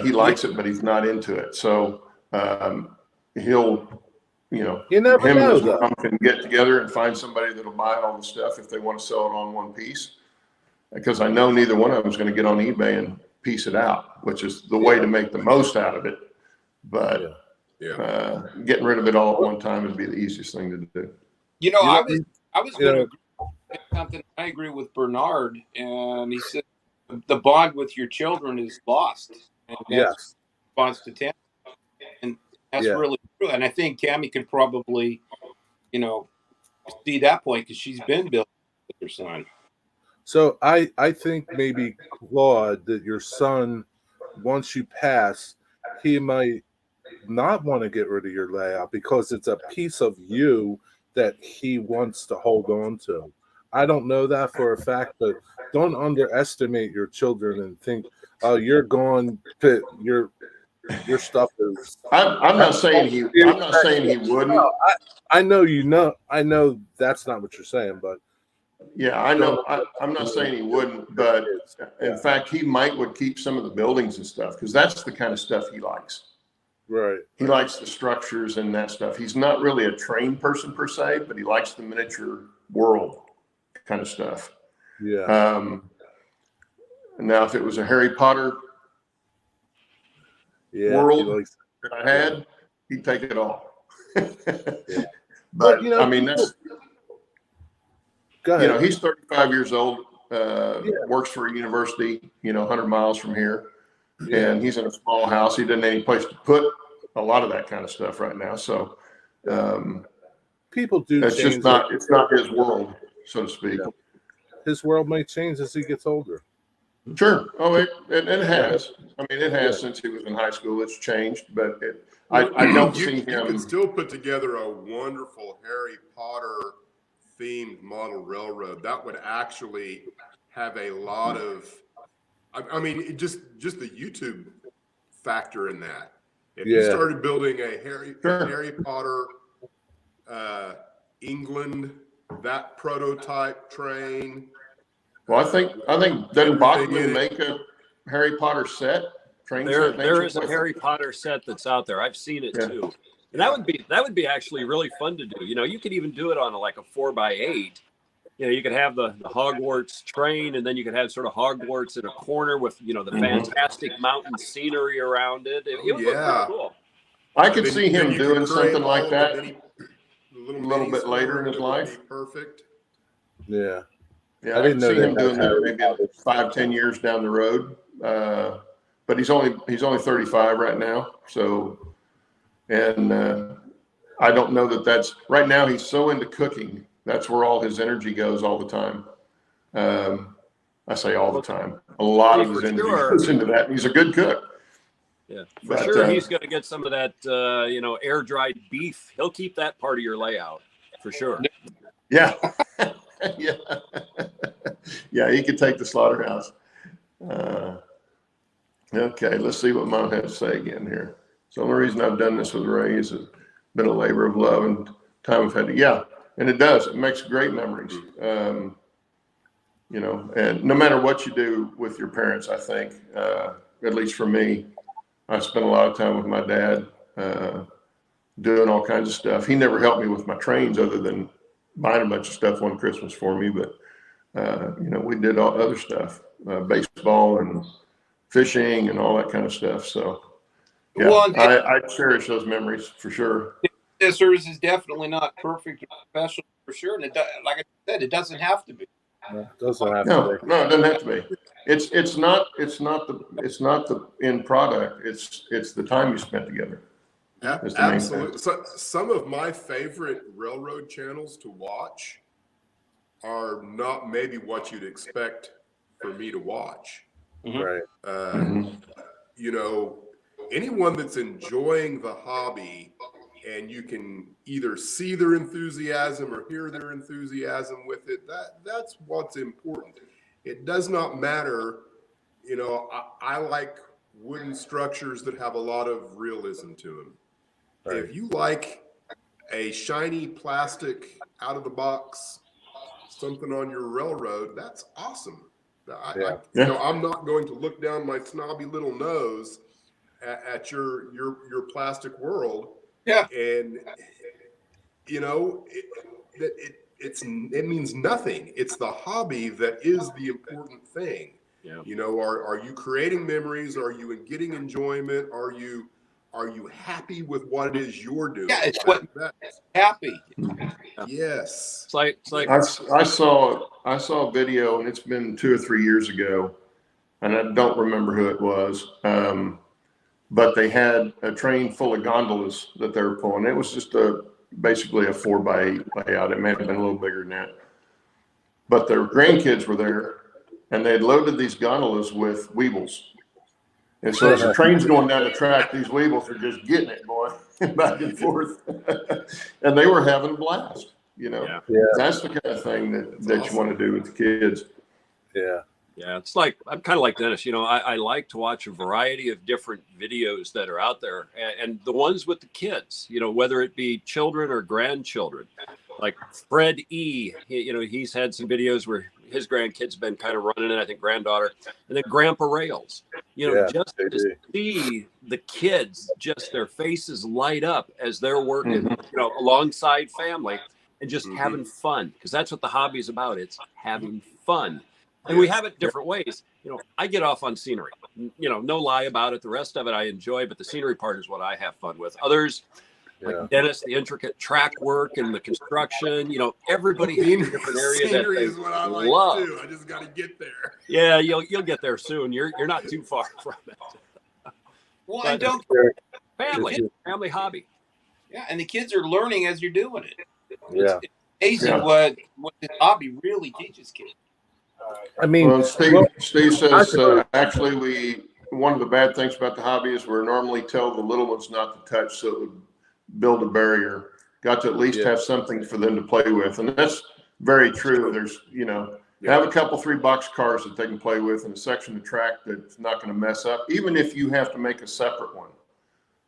Speaker 4: He likes it, but he's not into it. So he'll.
Speaker 2: You never
Speaker 4: him
Speaker 2: know,
Speaker 4: and his mom can get together and find somebody that'll buy all the stuff if they want to sell it on one piece. Because I know neither one of them is going to get on eBay and piece it out, which is the way to make the most out of it. But getting rid of it all at one time would be the easiest thing to do.
Speaker 1: I was going to something. I agree with Bernard, and he said the bond with your children is lost. And that's response to Tammy, and that's really true. And I think Tammy could probably, see that point because she's been building with her son.
Speaker 2: So I think maybe, Claude, that your son, once you pass, he might not want to get rid of your layout because it's a piece of you that he wants to hold on to. I don't know that for a fact, but don't underestimate your children and think, oh, you're going to your stuff is.
Speaker 4: I'm not saying he wouldn't.
Speaker 2: No, I know you know. I know that's not what you're saying, but
Speaker 4: yeah, I know. I'm not saying he wouldn't, but in fact, he would keep some of the buildings and stuff because that's the kind of stuff he likes.
Speaker 2: Right.
Speaker 4: He likes the structures and that stuff. He's not really a train person per se, but he likes the miniature world kind of stuff.
Speaker 2: Yeah.
Speaker 4: Now, if it was a Harry Potter world that I had, he'd take it all. But I mean, that's, he's 35 years old, works for a university, 100 miles from here. And he's in a small house. He doesn't have any place to put a lot of that kind of stuff right now. So
Speaker 2: people do.
Speaker 4: It's just not. It's not his world, so to speak.
Speaker 2: Yeah. His world may change as he gets older.
Speaker 4: Sure. Oh, it has. I mean, it has since he was in high school. It's changed, but I don't see him.
Speaker 5: You can still put together a wonderful Harry Potter themed model railroad that would actually have a lot of. I mean, just the YouTube factor in that. If you started building a Harry Potter England, that prototype train.
Speaker 4: Well, I think doesn't Bachman make a Harry Potter set?
Speaker 3: There is a Harry Potter set that's out there. I've seen it too, and that would be actually really fun to do. You could even do it on like a 4x8. You could have the Hogwarts train, and then you could have sort of Hogwarts in a corner with, the fantastic mountain scenery around it. It would look pretty cool.
Speaker 4: I could see him doing something like that a little bit later in his life.
Speaker 5: Perfect.
Speaker 2: Yeah.
Speaker 4: Yeah, I didn't see him doing that maybe 5-10 years down the road. But he's only 35 right now. So, and I don't know that's right now. He's so into cooking. That's where all his energy goes all the time. I say all the time. A lot of his energy goes into that. He's a good cook.
Speaker 3: Yeah, for sure. He's going to get some of that, air dried beef. He'll keep that part of your layout for sure.
Speaker 4: Yeah. Yeah. Yeah. He could take the slaughterhouse. Okay. Let's see what Mom had to say again here. So the only reason I've done this with Ray is it's been a labor of love and time I've had to, and it does. It makes great memories. And no matter what you do with your parents, I think, at least for me, I spent a lot of time with my dad, doing all kinds of stuff. He never helped me with my trains other than buying a bunch of stuff one Christmas for me. But, we did all other stuff, baseball and fishing and all that kind of stuff. So, I cherish those memories for sure.
Speaker 1: Service is definitely not perfect or professional for sure, and like I said, it doesn't have to be.
Speaker 2: No, it doesn't have
Speaker 4: to
Speaker 2: be.
Speaker 4: No, it doesn't have to be. It's not the end product. It's the time you spent together.
Speaker 5: Absolutely. So some of my favorite railroad channels to watch are not maybe what you'd expect for me to watch.
Speaker 2: Right.
Speaker 5: Anyone that's enjoying the hobby and you can either see their enthusiasm or hear their enthusiasm with it, that's what's important. It does not matter. I like wooden structures that have a lot of realism to them. Right. If you like a shiny plastic out of the box, something on your railroad, that's awesome. I'm not going to look down my snobby little nose at your plastic world.
Speaker 1: Yeah.
Speaker 5: And it means nothing. It's the hobby that is the important thing. Yeah. Are you creating memories? Are you getting enjoyment? Are you happy with what it is you're doing?
Speaker 1: Yeah, it's happy.
Speaker 5: Yes.
Speaker 3: It's like
Speaker 4: I saw a video, and it's been 2 or 3 years ago, and I don't remember who it was. But they had a train full of gondolas that they were pulling. It was just a basically a 4x8 layout. It may have been a little bigger than that. But their grandkids were there, and they had loaded these gondolas with weebles. And so as the train's going down the track, these weebles are just getting it, boy, back and forth. And they were having a blast, you know.
Speaker 2: Yeah.
Speaker 4: That's the kind of thing that awesome. You want to do with the kids.
Speaker 2: Yeah.
Speaker 3: Yeah, it's like, I'm kind of like Dennis, you know, I like to watch a variety of different videos that are out there, and the ones with the kids, you know, whether it be children or grandchildren, like Fred E, you know, he's had some videos where his grandkids been kind of running it, I think granddaughter, and then Grandpa Rails, you know, just to see the kids, just their faces light up as they're working, you know, alongside family and just having fun, because that's what the hobby is about. It's having fun. And we have it different ways. You know, I get off on scenery, you know, no lie about it. The rest of it I enjoy, but the scenery part is what I have fun with. Others, like Dennis, the intricate track work and the construction, you know, everybody has a different area
Speaker 5: scenery
Speaker 3: that they
Speaker 5: is what I like
Speaker 3: love.
Speaker 5: too. I just got to get there.
Speaker 3: Yeah, you'll get there soon. You're not too far from it.
Speaker 1: Well, and don't
Speaker 3: family hobby.
Speaker 1: Yeah, and the kids are learning as you're doing it.
Speaker 2: Yeah,
Speaker 1: it's amazing what this hobby really teaches kids.
Speaker 2: I mean,
Speaker 4: well, Steve says actually one of the bad things about the hobby is we're normally tell the little ones not to touch, so it would build a barrier. Got to at least have something for them to play with, and that's very true. There's, you know, have a couple 3 box cars that they can play with in a section of track that's not going to mess up, even if you have to make a separate one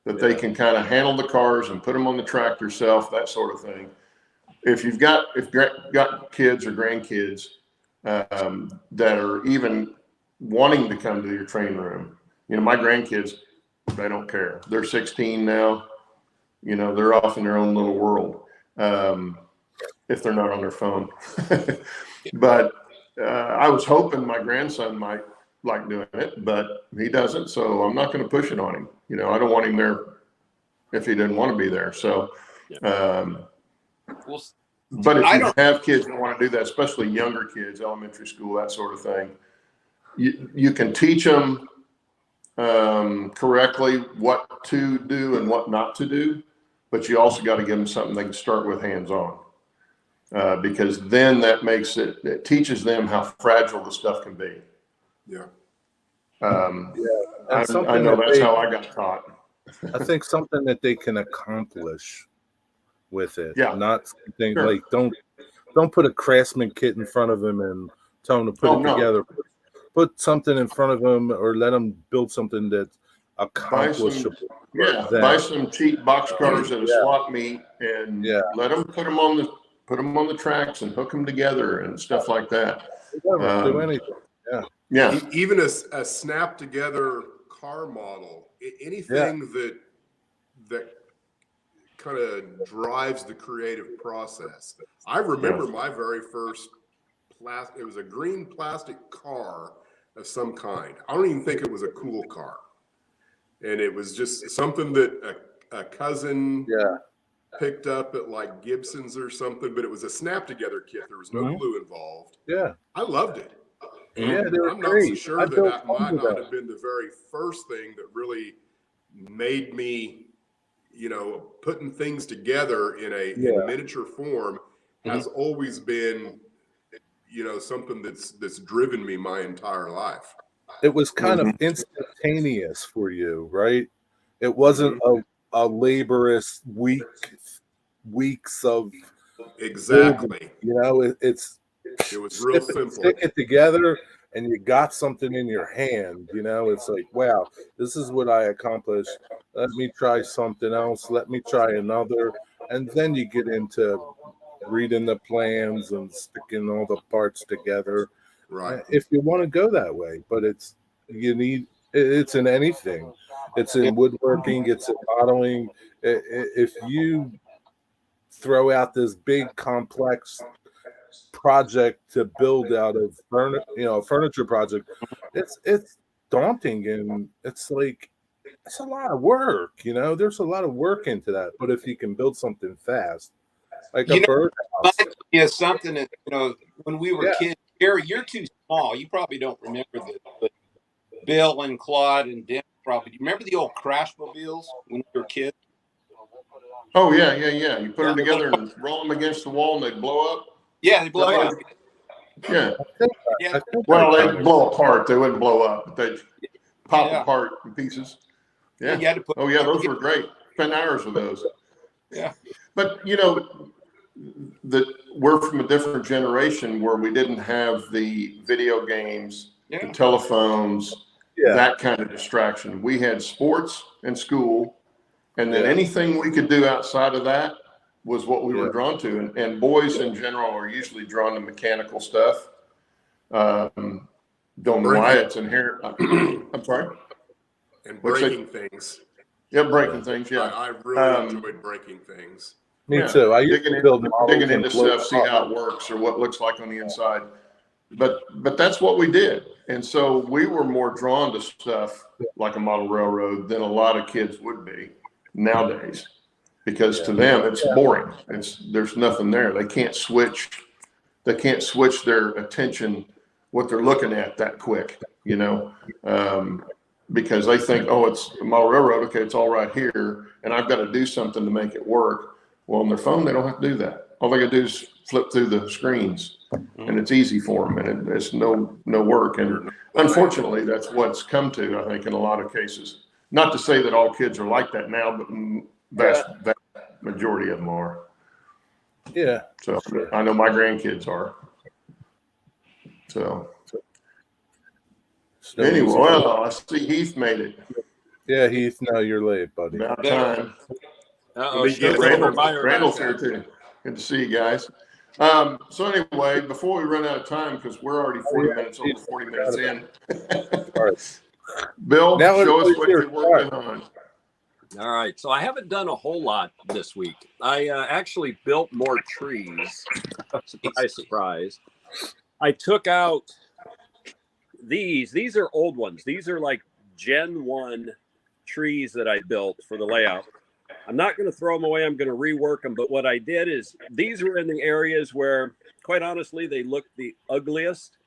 Speaker 4: that they can kind of handle the cars and put them on the track yourself, that sort of thing. If you've got kids or grandkids that are even wanting to come to your train room. You know, my grandkids, they don't care. They're 16 now. You know, they're off in their own little world if they're not on their phone. But I was hoping my grandson might like doing it, but he doesn't. So I'm not going to push it on him. You know, I don't want him there if he didn't want to be there. So, but if you have kids that want to do that, especially younger kids, elementary school, that sort of thing, you can teach them correctly what to do and what not to do, but you also got to give them something they can start with hands-on, because then it teaches them how fragile the stuff can be.
Speaker 5: Yeah.
Speaker 4: I know that's how I got taught.
Speaker 2: I think something that they can accomplish with it.
Speaker 4: Yeah.
Speaker 2: Not something like don't put a Craftsman kit in front of them and tell them to put it together. Put something in front of them or let them build something that's accomplishable.
Speaker 4: Buy some cheap box cars at a swap meet and let them put them on the tracks and hook them together and stuff like that.
Speaker 2: Do anything.
Speaker 4: Yeah.
Speaker 5: Even a snap together car model, anything that kind of drives the creative process. I remember my very first it was a green plastic car of some kind. I don't even think it was a cool car. And it was just something that a cousin picked up at like Gibson's or something, but it was a snap together kit. There was no glue involved.
Speaker 2: Yeah.
Speaker 5: I loved it.
Speaker 2: Yeah,
Speaker 5: I'm not so sure that might not have been the very first thing that really made me, you know, putting things together in a miniature form has always been, you know, something that's driven me my entire life.
Speaker 2: It was kind of instantaneous for you, right? It wasn't a laborious weeks of
Speaker 5: exactly.
Speaker 2: You know, it
Speaker 5: was real simple.
Speaker 2: Stick it together, and you got something in your hand. You know, it's like, wow, this is what I accomplished. Let me try something else. Let me try another, and then you get into reading the plans and sticking all the parts together.
Speaker 5: Right.
Speaker 2: If you want to go that way, but it's in anything. It's in woodworking. It's in modeling. If you throw out this big complex project to build out of furniture project, it's daunting, and it's like it's a lot of work. You know, there's a lot of work into that. But if you can build something fast, like a birdhouse,
Speaker 1: something that, you know, when we were kids. Gary, you're too small. You probably don't remember this, but Bill and Claude and Dan probably. Do you remember the old Crash mobiles when we were kids?
Speaker 4: Oh yeah. You put them together and roll them against the wall, and they blow up.
Speaker 1: Yeah, they blow
Speaker 4: Yeah.
Speaker 1: up.
Speaker 4: Yeah.
Speaker 1: Yeah.
Speaker 4: Well, they blow apart. They wouldn't blow up, but they pop apart in pieces. Yeah.
Speaker 1: You had to put.
Speaker 4: Oh yeah, those were great. Spent hours with those.
Speaker 1: Yeah.
Speaker 4: But we're from a different generation where we didn't have the video games, the telephones, that kind of distraction. We had sports and school, and then anything we could do outside of that was what we were drawn to. And boys in general are usually drawn to mechanical stuff. Don't know why it's inherent. I'm sorry.
Speaker 5: And breaking things.
Speaker 4: Yeah, breaking things. Yeah,
Speaker 5: I really enjoyed breaking things.
Speaker 2: Me too. I used to build
Speaker 4: digging into stuff, see how it works or what it looks like on the inside. But that's what we did, and so we were more drawn to stuff like a model railroad than a lot of kids would be nowadays, because to them it's boring. There's nothing there. They can't switch their attention, what they're looking at, that quick, because they think, oh, it's a model railroad. Okay, it's all right here, and I've got to do something to make it work. Well, on their phone, they don't have to do that. All they got to do is flip through the screens, and it's easy for them, and it's no work. And unfortunately, that's what's come to, I think, in a lot of cases. Not to say that all kids are like that now, but vast majority of them are.
Speaker 2: Yeah.
Speaker 4: So I know my grandkids are. So anyway, well, I see Heath made it.
Speaker 2: Yeah, Heath, no, you're late, buddy.
Speaker 4: About time.
Speaker 3: Uh-oh,
Speaker 4: Randall's here too. Good to see you guys. So anyway, before we run out of time, because we're already 40 minutes over 40 minutes in.
Speaker 2: All right.
Speaker 4: Bill, show us what you're working on.
Speaker 3: All right. So I haven't done a whole lot this week. I actually built more trees. Surprise, surprise. I took out these. These are old ones. These are like Gen 1 trees that I built for the layout. I'm not going to throw them away. I'm going to rework them. But what I did is these were in the areas where, quite honestly, they looked the ugliest.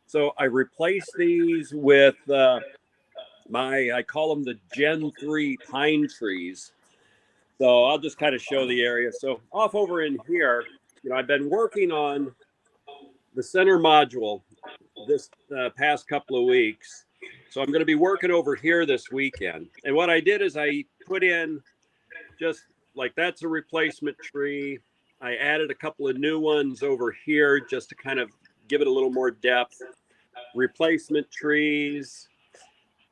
Speaker 3: So I replaced these with I call them the Gen 3 pine trees. So I'll just kind of show the area. So off over in here, I've been working on the center module this past couple of weeks. So I'm going to be working over here this weekend. And what I did is I put in just like that's a replacement tree. I added a couple of new ones over here just to kind of give it a little more depth. Replacement trees,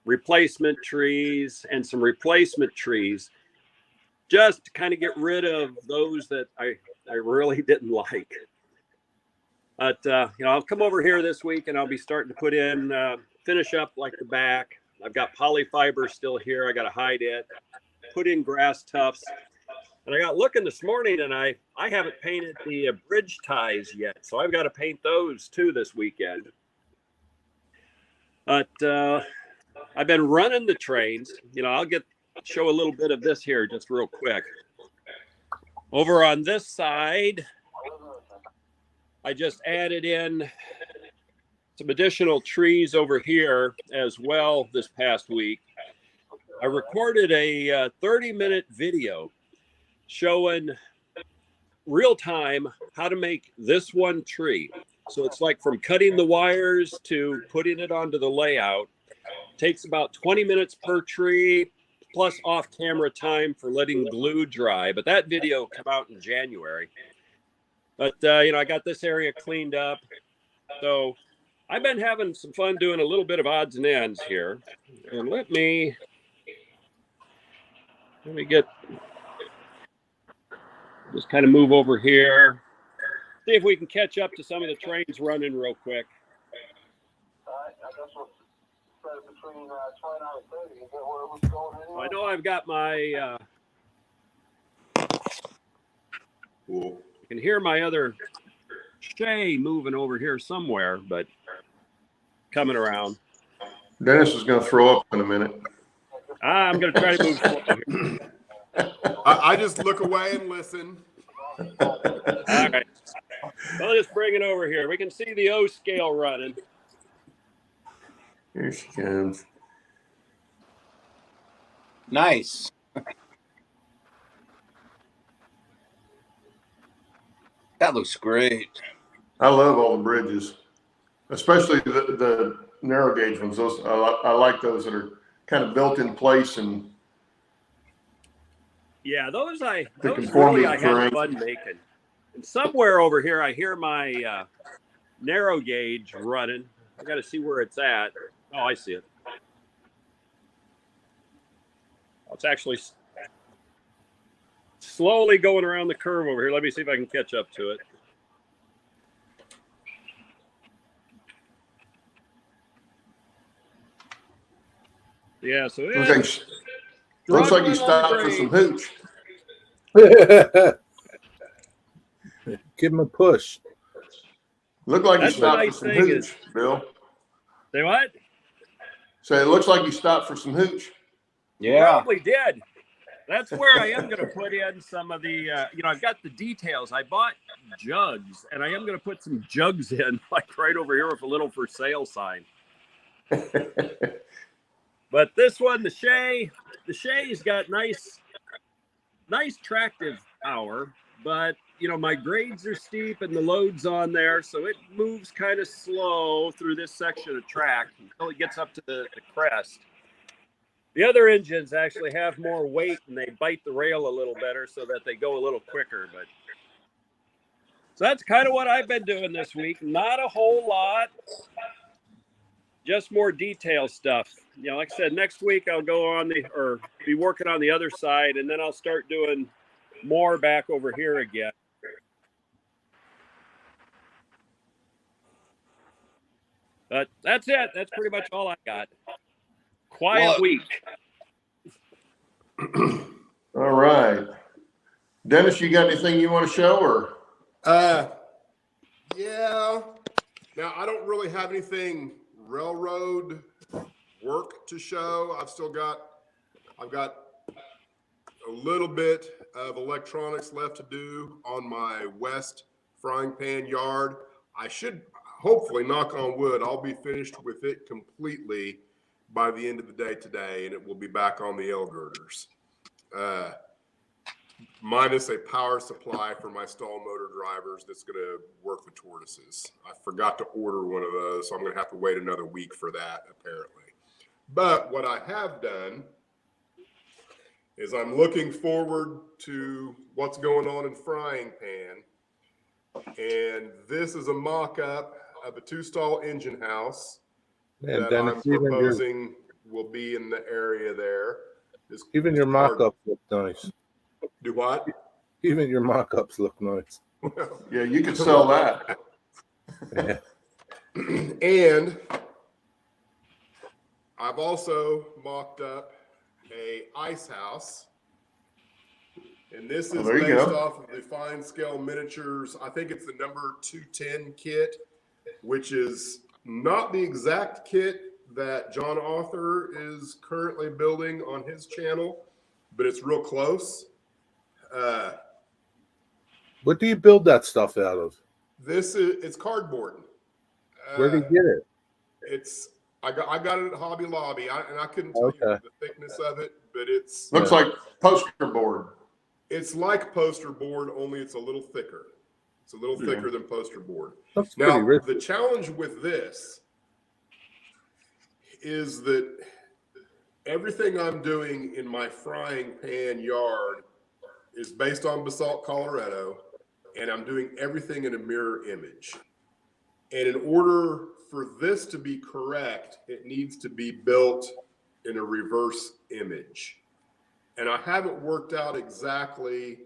Speaker 3: and some replacement trees, just to kind of get rid of those that I really didn't like. But I'll come over here this week and I'll be starting to put in, finish up like the back. I've got polyfiber still here. I got to hide it. Put in grass tufts. And I got looking this morning and I haven't painted the bridge ties yet. So I've got to paint those too this weekend. But I've been running the trains. I'll show a little bit of this here just real quick. Over on this side, I just added in some additional trees over here as well this past week. I recorded a 30-minute video showing real time how to make this one tree. So it's like from cutting the wires to putting it onto the layout. Takes about 20 minutes per tree, plus off-camera time for letting glue dry. But that video came out in January. But, I got this area cleaned up. So I've been having some fun doing a little bit of odds and ends here. And let me just kind of move over here. See if we can catch up to some of the trains running real quick.
Speaker 6: Between 29 and 30, you get where it was going anyway?
Speaker 3: I know I've got my
Speaker 5: Cool.
Speaker 3: You can hear my other Shay moving over here somewhere, but coming around.
Speaker 4: Dennis is going to throw up in a minute.
Speaker 3: I'm going to try to move forward here.
Speaker 5: I just look away and listen.
Speaker 3: All right. Well, just bring it over here. We can see the O scale running.
Speaker 4: Here she comes.
Speaker 1: Nice. That looks great.
Speaker 4: I love all the bridges, especially the narrow gauge ones. Those I like those that are kind of built in place and
Speaker 3: those
Speaker 4: conform
Speaker 3: really
Speaker 4: to
Speaker 3: I
Speaker 4: the
Speaker 3: had
Speaker 4: terrain.
Speaker 3: fun making. And somewhere over here, I hear my narrow gauge running. I got to see where it's at. Oh, I see it. It's actually slowly going around the curve over here. Let me see if I can catch up to it. Yeah, so it
Speaker 4: Looks like you stopped for some hooch.
Speaker 2: Give him a push.
Speaker 4: Looked like
Speaker 3: That's
Speaker 4: you stopped
Speaker 3: nice
Speaker 4: for some
Speaker 3: thing
Speaker 4: hooch, Bill.
Speaker 3: Say what?
Speaker 4: So it looks like you stopped for some hooch.
Speaker 1: Yeah.
Speaker 3: Probably did. That's where I am going to put in some of the, I've got the details. I bought jugs, and I am going to put some jugs in, like right over here with a little for sale sign. But this one, the Shay's got nice tractive power, but my grades are steep and the load's on there, so it moves kind of slow through this section of track until it gets up to the crest. The other engines actually have more weight and they bite the rail a little better so that they go a little quicker. But so that's kind of what I've been doing this week. Not a whole lot, just more detail stuff. Like I said, next week I'll go be working on the other side, and then I'll start doing more back over here again. But that's it. That's pretty much all I got. Quiet week.
Speaker 4: All right. Dennis, you got anything you want to show or?
Speaker 5: Yeah. Now, I don't really have anything railroad work to show. I've got a little bit of electronics left to do on my west frying pan yard. I should hopefully, knock on wood, I'll be finished with it completely by the end of the day today, and it will be back on the L girders. Minus a power supply for my stall motor drivers that's going to work the tortoises. I forgot to order one of those, so I'm going to have to wait another week for that, apparently. But what I have done is I'm looking forward to what's going on in frying pan. And this is a mock-up of a 2-stall engine house that I'm proposing will be in the area there.
Speaker 2: Even your mock-ups look nice.
Speaker 5: Do what?
Speaker 2: Even your mock-ups look nice.
Speaker 4: Yeah, you could sell that.
Speaker 2: Yeah.
Speaker 5: And I've also mocked up a ice house. And this is based off of the fine scale miniatures. I think it's the number 210 kit, which is not the exact kit that John Author is currently building on his channel, but it's real close.
Speaker 2: What do you build that stuff out of?
Speaker 5: It's cardboard.
Speaker 2: Where do you get it?
Speaker 5: I got it at Hobby Lobby, and I couldn't tell you the thickness of it, but it's
Speaker 4: looks like poster board.
Speaker 5: It's like poster board, only it's a little thicker. It's a little thicker than poster board.
Speaker 2: That's
Speaker 5: now,
Speaker 2: rich.
Speaker 5: The challenge with this is that everything I'm doing in my frying pan yard is based on Basalt, Colorado, and I'm doing everything in a mirror image. And in order for this to be correct, it needs to be built in a reverse image. And I haven't worked out exactly,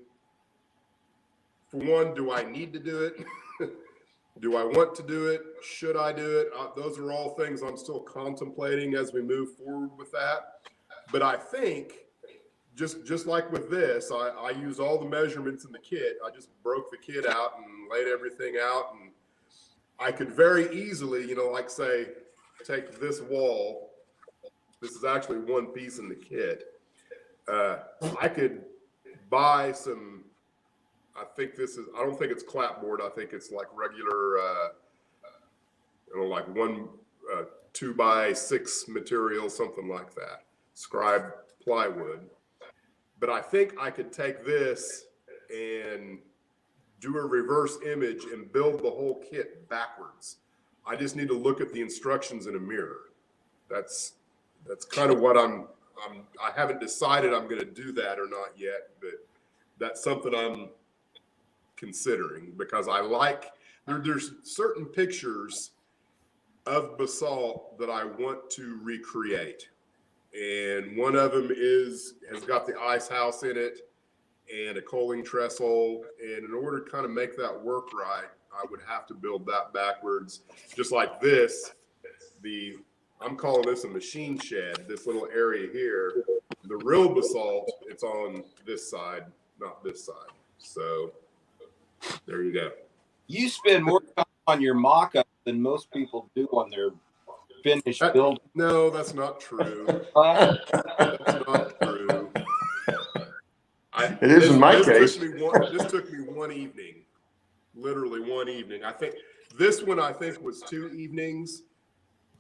Speaker 5: for one, do I need to do it? Do I want to do it? Should I do it? Those are all things I'm still contemplating as we move forward with that. But I think, just like with this, I use all the measurements in the kit. I just broke the kit out and laid everything out. And I could very easily, like say, take this wall. This is actually one piece in the kit. I could buy some, I don't think it's clapboard. I think it's like regular, like 2x6 material, something like that. Scribe plywood. But I think I could take this and do a reverse image and build the whole kit backwards. I just need to look at the instructions in a mirror. That's kind of what I haven't decided I'm going to do that or not yet, but that's something I'm considering, because I like, there's certain pictures of basalt that I want to recreate. And one of them has got the ice house in it and a coaling trestle. And in order to kind of make that work right, I would have to build that backwards. Just like this, I'm calling this a machine shed, this little area here. The real basalt, it's on this side, not this side. So there you go.
Speaker 1: You spend more time on your mock-up than most people do on their finished build.
Speaker 5: No, that's not true. That's not true.
Speaker 4: It is in my case.
Speaker 5: This took me one evening, literally one evening. I think this one was 2 evenings,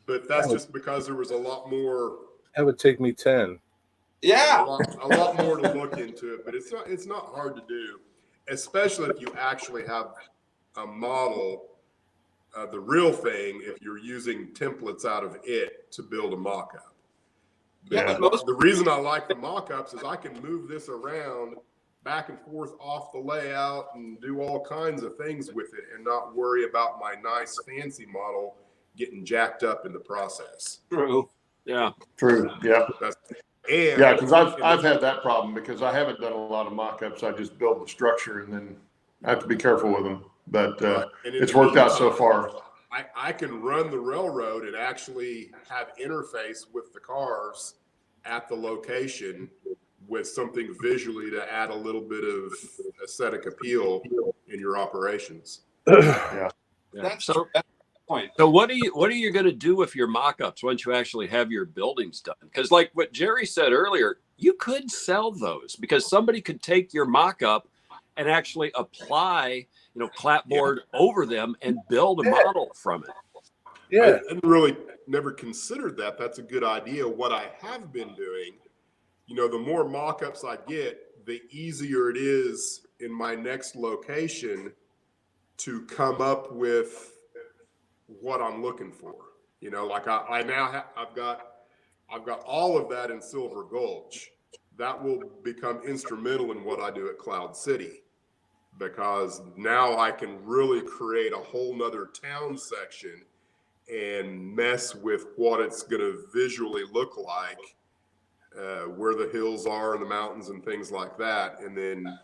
Speaker 5: but that's just because there was a lot more.
Speaker 2: That would take me 10.
Speaker 1: Yeah,
Speaker 5: a lot more to look into it, but it's not hard to do, especially if you actually have a model of the real thing. If you're using templates out of it to build a mock-up.
Speaker 1: Yeah,
Speaker 5: The reason I like the mock-ups is I can move this around back and forth off the layout and do all kinds of things with it and not worry about my nice fancy model getting jacked up in the process.
Speaker 1: true.
Speaker 3: Yeah.
Speaker 4: True. Yeah.
Speaker 5: Yeah,
Speaker 4: because I've had that problem because I haven't done a lot of mock-ups. I just build the structure and then I have to be careful with them. But it's worked out so far.
Speaker 5: I can run the railroad and actually have interface with the cars at the location with something visually to add a little bit of aesthetic appeal in your operations.
Speaker 4: Yeah.
Speaker 1: That's the point.
Speaker 3: So what are you going to do with your mock-ups once you actually have your buildings done? Because like what Jerry said earlier, you could sell those because somebody could take your mock-up and actually apply, clapboard over them and build a model from it.
Speaker 5: Yeah. I really never considered that. That's a good idea. What I have been doing, the more mock-ups I get, the easier it is in my next location to come up with what I'm looking for. Like I've got all of that in Silver Gulch. That will become instrumental in what I do at Cloud City, because now I can really create a whole nother town section and mess with what it's going to visually look like, where the hills are and the mountains and things like that. And then,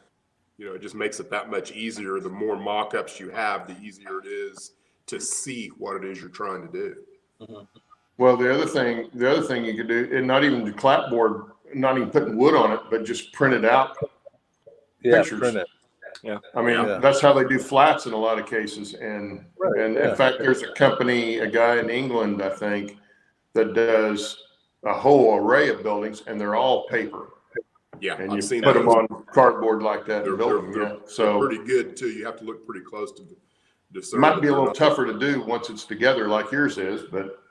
Speaker 5: it just makes it that much easier. The more mock-ups you have, the easier it is to see what it is you're trying to do.
Speaker 1: Mm-hmm.
Speaker 4: Well, the other thing you could do, and not even the clapboard, not even putting wood on it, but just print it out.
Speaker 2: Yeah,
Speaker 4: pictures.
Speaker 2: print it.
Speaker 3: Yeah.
Speaker 4: I mean, that's how they do flats in a lot of cases. And in fact, there's a company, a guy in England, I think, that does a whole array of buildings, and they're all paper.
Speaker 5: Yeah,
Speaker 4: and
Speaker 5: I've
Speaker 4: you
Speaker 5: seen
Speaker 4: put them
Speaker 5: those.
Speaker 4: on cardboard like that.
Speaker 5: They're
Speaker 4: So
Speaker 5: pretty good too. You have to look pretty close to discern.
Speaker 4: It might be a little tougher to do once it's together, like yours is, but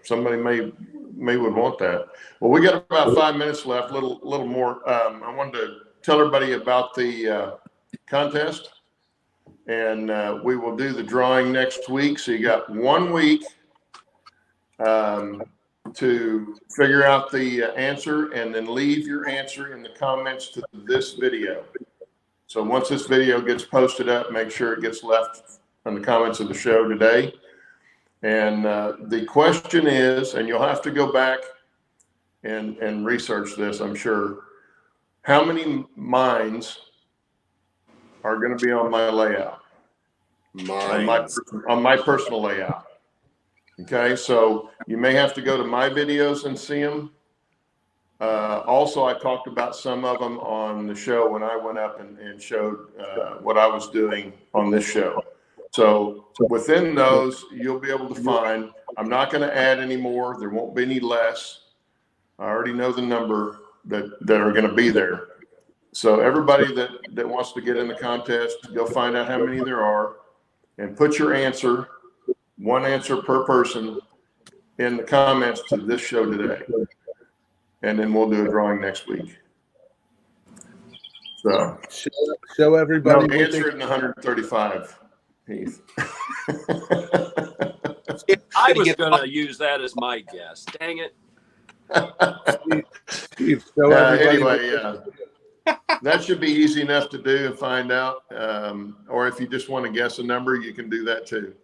Speaker 4: somebody may would want that. Well, we got about 5 minutes left, little more. I wanted to tell everybody about the contest, and we will do the drawing next week. So you got 1 week to figure out the answer, and then leave your answer in the comments to this video. So once this video gets posted up, make sure it gets left in the comments of the show today. And the question is, and you'll have to go back and research this, I'm sure, how many mines are going to be on my layout? On my personal layout. Okay, so you may have to go to my videos and see them. Also, I talked about some of them on the show when I went up and showed what I was doing on this show. So within those, you'll be able to find, I'm not going to add any more. There won't be any less. I already know the number that are going to be there. So everybody that wants to get in the contest, go find out how many there are and put your answer, one answer per person, in the comments to this show today. And then we'll do a drawing next week. So
Speaker 2: Show everybody.
Speaker 4: no, answer it in 135, Heath.
Speaker 3: I was going to use that as my guess. Dang it.
Speaker 2: Steve, show everybody.
Speaker 4: Anyway, that should be easy enough to do and find out. Or if you just want to guess a number, you can do that too.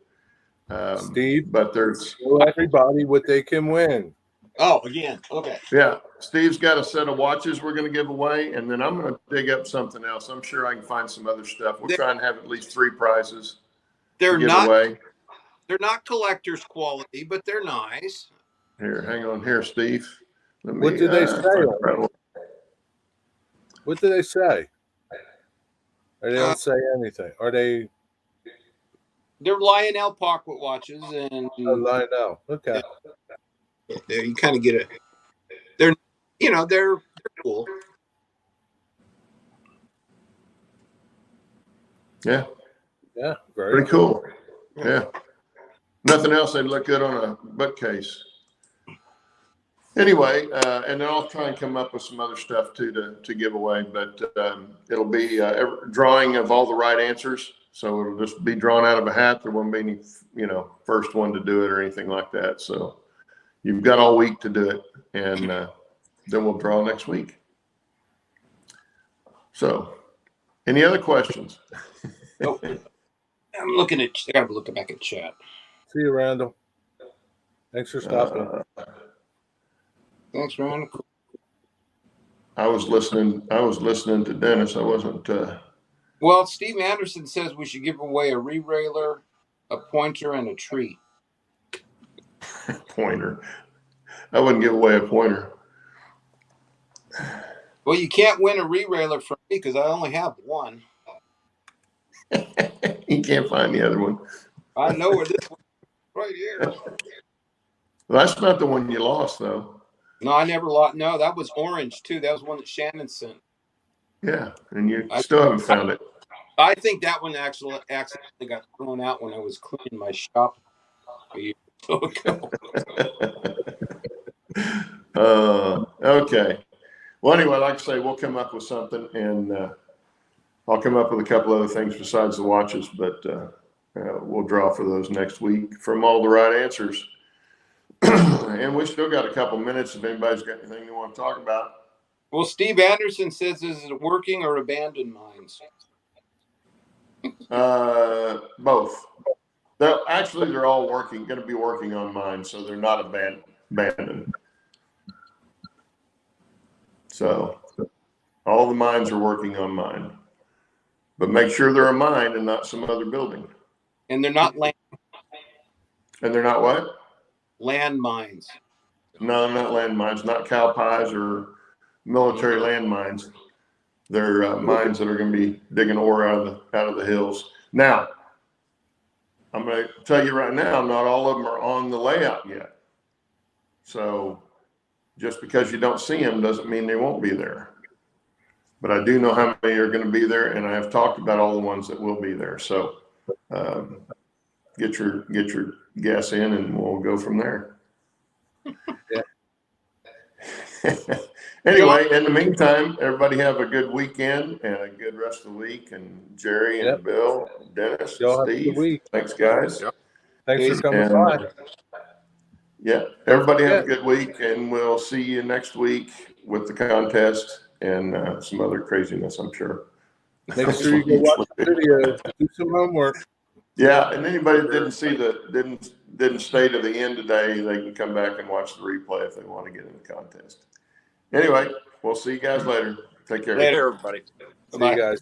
Speaker 2: Steve,
Speaker 4: but there's
Speaker 2: show everybody what they can win.
Speaker 1: Oh, again. Okay.
Speaker 4: Yeah, Steve's got a set of watches we're going to give away, and then I'm going to dig up something else. I'm sure I can find some other stuff. We'll try and have at least 3 prizes to give away.
Speaker 1: They're not collector's quality, but they're nice.
Speaker 4: Here, hang on here, Steve.
Speaker 2: What did they say? What did they say? Or they don't say anything. Are they?
Speaker 1: They're Lionel pocket watches, and
Speaker 2: Lionel. Okay.
Speaker 1: There you kind of get it. They're cool.
Speaker 4: Yeah.
Speaker 2: Yeah.
Speaker 4: Pretty cool. Yeah. Nothing else. They'd look good on a bookcase. Anyway, and then I'll try and come up with some other stuff too to give away, but it'll be drawing of all the right answers. So it'll just be drawn out of a hat. There won't be any, first one to do it or anything like that. So you've got all week to do it, and then we'll draw next week. So, any other questions?
Speaker 1: Oh, I'm looking at. I gotta look back at chat.
Speaker 2: See you, Randall. Thanks for stopping.
Speaker 1: Thanks, Randall.
Speaker 4: I was listening to Dennis. I wasn't.
Speaker 1: Well, Steve Anderson says we should give away a re-railer, a pointer, and a treat.
Speaker 4: Pointer. I wouldn't give away a pointer.
Speaker 1: Well, you can't win a re-railer from me because I only have one.
Speaker 4: You can't find the other one.
Speaker 1: I know where this one is, right here.
Speaker 4: Well, that's not the one you lost, though.
Speaker 1: No, I never lost. No, that was orange too. That was one that Shannon sent.
Speaker 4: Yeah, and you still haven't found it.
Speaker 1: I think that one accidentally got thrown out when I was cleaning my shop a year ago.
Speaker 4: Okay. Well, anyway, like I say, we'll come up with something, and I'll come up with a couple other things besides the watches, but we'll draw for those next week from all the right answers. And we still got a couple minutes if anybody's got anything they want to talk about.
Speaker 1: Well, Steve Anderson says, is it working or abandoned mines?
Speaker 4: Both. They're all going to be working on mine, so they're not abandoned. So all the mines are working on mine, but make sure they're a mine and not some other building.
Speaker 1: And they're not land.
Speaker 4: And they're not what?
Speaker 1: Land mines.
Speaker 4: No, not land mines, not cow pies or military land mines. They're mines that are going to be digging ore out of the hills. Now, I'm going to tell you right now, not all of them are on the layout yet. So just because you don't see them doesn't mean they won't be there. But I do know how many are going to be there, and I have talked about all the ones that will be there. So get your guess in, and we'll go from there.
Speaker 2: Yeah.
Speaker 4: Anyway, in the meantime, everybody have a good weekend and a good rest of the week. And Jerry and Bill, and Dennis, and Steve. Thanks, guys.
Speaker 5: Yep.
Speaker 2: Thanks for coming by.
Speaker 4: Yeah, everybody have a good week, and we'll see you next week with the contest and some other craziness, I'm sure.
Speaker 2: Make sure you go watch the video. Do some homework.
Speaker 4: Yeah, and anybody that didn't see didn't stay to the end today, they can come back and watch the replay if they want to get in the contest. Anyway, we'll see you guys later. Take care.
Speaker 3: Later, everybody.
Speaker 2: See you guys.